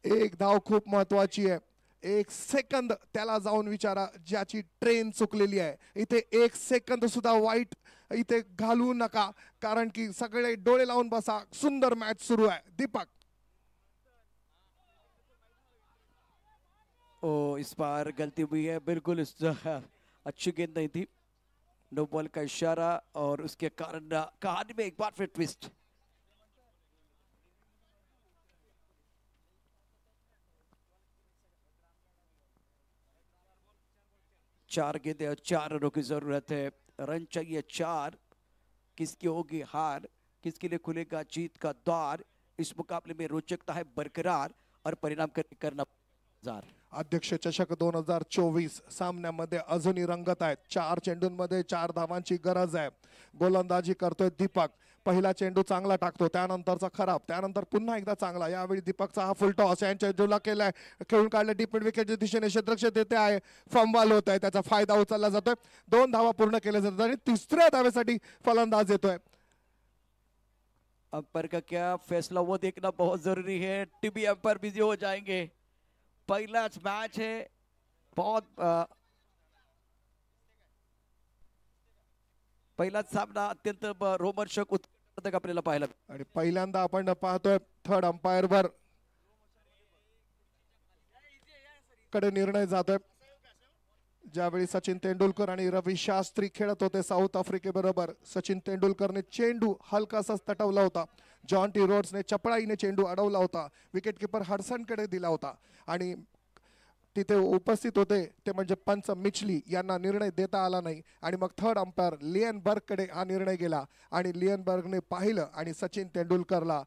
एक धाव खूप महत्वाची आहे। 1 सेकंद त्याला जाऊन विचारा ज्याची ट्रेन चुकलेली आहे। इथे 1 सेकंद सुद्धा वाईट इथे घालवू नका, कारण की सगळे डोळे लावून बसा, सुंदर मॅच सुरू आहे। दीपक ओ इस बार गलती हुई है, बिल्कुल अच्छी गेंद नहीं थी। नो बॉल का इशारा और उसके कारण कहानी में एक बार फिर ट्विस्ट। चार गेंदें और 4 रनों की जरूरत है। रन चाहिए 4। किसकी होगी हार, किसके लिए खुलेगा जीत का द्वार। इस मुकाबले में रोचकता है बरकरार और परिणाम करना। अध्यक्ष चषक 2024 सामन्यामध्ये अजूनही रंगत आहेत। 4 चेंडूंमध्ये 4 धावांची गरज आहे। गोलंदाजी करतोय दीपक। पहिला चेंडू चांगला टाकतो, त्यानंतरचा खराब, त्यानंतर पुन्हा एकदा चांगला। यावेळी दीपकचा हा फुल टॉस या चेंडूला केलाय, खेळून काढलं डीप मिड विकेटच्या दिशेने, क्षेत्ररक्षक देते आहे, फंबल होत आहे, त्याचा फायदा उचलला जातोय। 2 धावा पूर्ण केल्या जातात आणि तिसऱ्या धावेसाठी फलंदाज येतोय। अंपायर का क्या फैसला वो देखना बहुत जरूरी है। टीवी अंपायर बिजी हो जाएंगे। पहला मैच है, बहुत पहिला सामना अत्यंत रोमांचक उत्तेजक आपल्याला पाहायला। आणि पहिल्यांदा आपण पाहतोय थर्ड अंपायर वर कडे निर्णय जातोय। ज्यावेळी सचिन तेंडुलकर आणि रवी शास्त्री खेळत होते साऊथ आफ्रिकेबरोबर, सचिन तेंडुलकरने चेंडू हलकासा तटवला होता, जॉन टी रोड्सने चपळाईने चेंडू अडवला होता, विकेटकीपर हडसनकडे दिला होता आणि तिथे उपस्थित होते ते म्हणजे पंच मिचली यांना निर्णय देता आला नाही आणि मग थर्ड अंपायर लियनबर्गकडे हा निर्णय गेला आणि लियनबर्गने पाहिलं आणि सचिन तेंडुलकरला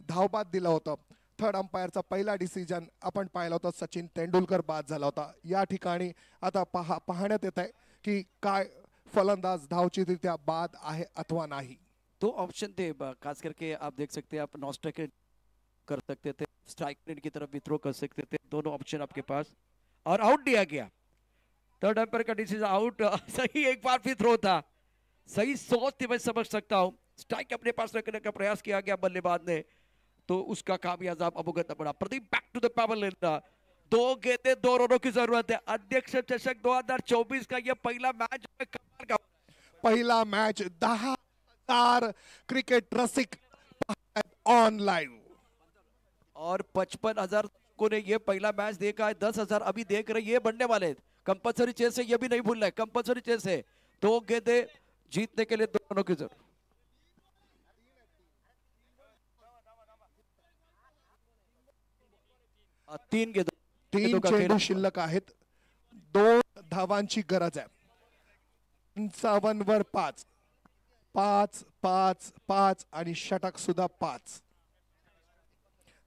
धावबाद दिला होता। थर्ड अंपायरचा पहिला डिसिजन आपण पाहिला होता, सचिन तेंडुलकर बाद झाला होता। या ठिकाणी आता पाहण्यात येत आहे की काय फलंदाज धावचीतरित्या बाद आहे अथवा नहीं। 2 ऑप्शन थे, खास करके आप देख सकते हैं, आप नॉन स्ट्राइक कर सकते थे, स्ट्राइक रेट की तरफ भी थ्रो कर सकते थे, दोनों ऑप्शन आपके पास, और आउट दिया गया। थर्ड अंपायर का डिसीजन आउट। सही एक बार फिर थ्रो था, सही सोच थी, मैं समझ सकता हूं। स्ट्राइक अपने पास रखने का प्रयास किया गया बल्लेबाज ने, तो उसका खामियाजा अवगत पड़ा। Pradeep back to the power लेना। 2 गेंदें 2 रनों की जरूरत है। अध्यक्ष चषक 2024 का यह पहला मैच का पहला मैच 10,000 क्रिकेट रसिक ऑन लाइव और 55,000 को ने ये पहला मैच देखा है। 10,000 अभी देख रहे, ये बनने वाले कंपल्सरी चेस है, ये भी नहीं भूलना है, कंपल्सरी चेस है। 2 गेंदें जीतने के लिए 2 रनों की जरूरत। तीन चेंडू शिल्लक आहेत, 2 धावांची गरज आहे। 55 वर 5 5 5 5 आणि षटक सुद्धा 5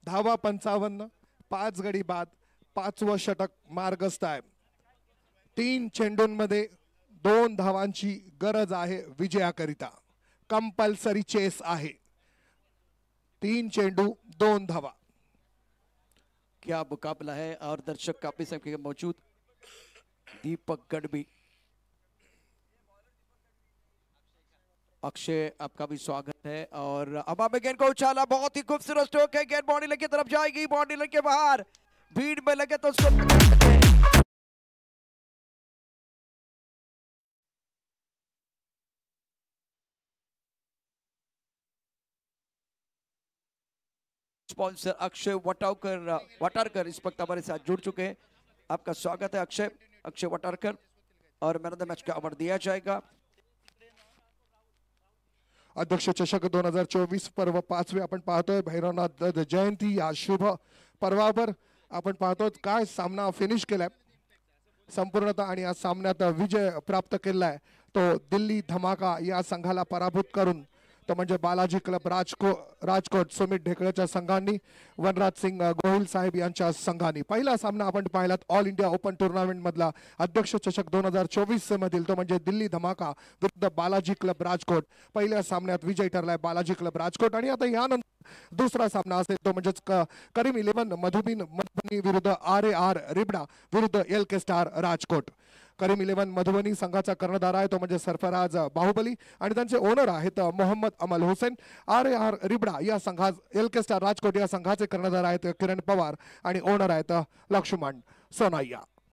धावा। 55, 5 गडी बाद, 5वं षटक मार्गस्थ आहे। 3 चेंडूंमध्ये 2 धावांची गरज आहे विजयाकरिता, कंपल्सरी चेस आहे। 3 चेंडू 2 धावा। क्या मुकाबला है, और दर्शक काफी संख्या में मौजूद। दीपक गढ़वी अक्षय आपका भी स्वागत है। और अब आप गेंद को उछाला, बहुत ही खूबसूरत स्ट्रोक है, गेंद बॉडी लाइन की तरफ जाएगी, बॉडी लाइन के बाहर भीड़ में लगे तो उसको स्पॉन्सर अक्षय वटारकर इस वक्त हमारे साथ जुड़ चुके हैं। आपका स्वागत है अक्षय वटारकर। और मैन ऑफ द मैच का अवार्ड दिया जाएगा। अध्यक्ष चषक 2024 पर्व 5वे आपण पाहतोय भैरवनाथ जयंती या शुभ पर्वावर आपण पाहतोय काय सामना फिनिश केलाय संपूर्णतः आणि या सामन्यात विजय प्राप्त केलाय तो दिल्ली धमाका या संघाला पराभूत करून तो म्हणजे बालाजी क्लब राजकोट सुमित ढेकळेच्या संघांनी वनराज सिंग गोहिल साहेब यांच्या संघांनी पहिला सामना आपण पाहिलात ऑल इंडिया ओपन टूर्नामेंट मधला अध्यक्ष चषक 2024 मधील तो म्हणजे दिल्ली धमाका विरुद्ध बालाजी क्लब राजकोट। पहिल्या सामन्यात विजय ठरलाय बालाजी क्लब राजकोट आणि आता यानंतर दुसरा सामना असेल तो म्हणजे करीम 11 मधुबनी विरुद्ध RAR रिबडा विरुद्ध LK स्टार राजकोट। करीम 11 मधुबनी संघाचा कर्णधार आहे तो म्हणजे सरफराज बाहुबली आणि त्यांचे ओनर आहेत मोहम्मद अमल हुसेन। RAR रिबडा या संघात LK स्टार राजकोट या संघाचे कर्णधार आहेत किरण पवार आणि ओनर आहेत लक्ष्मण सोनाय्या।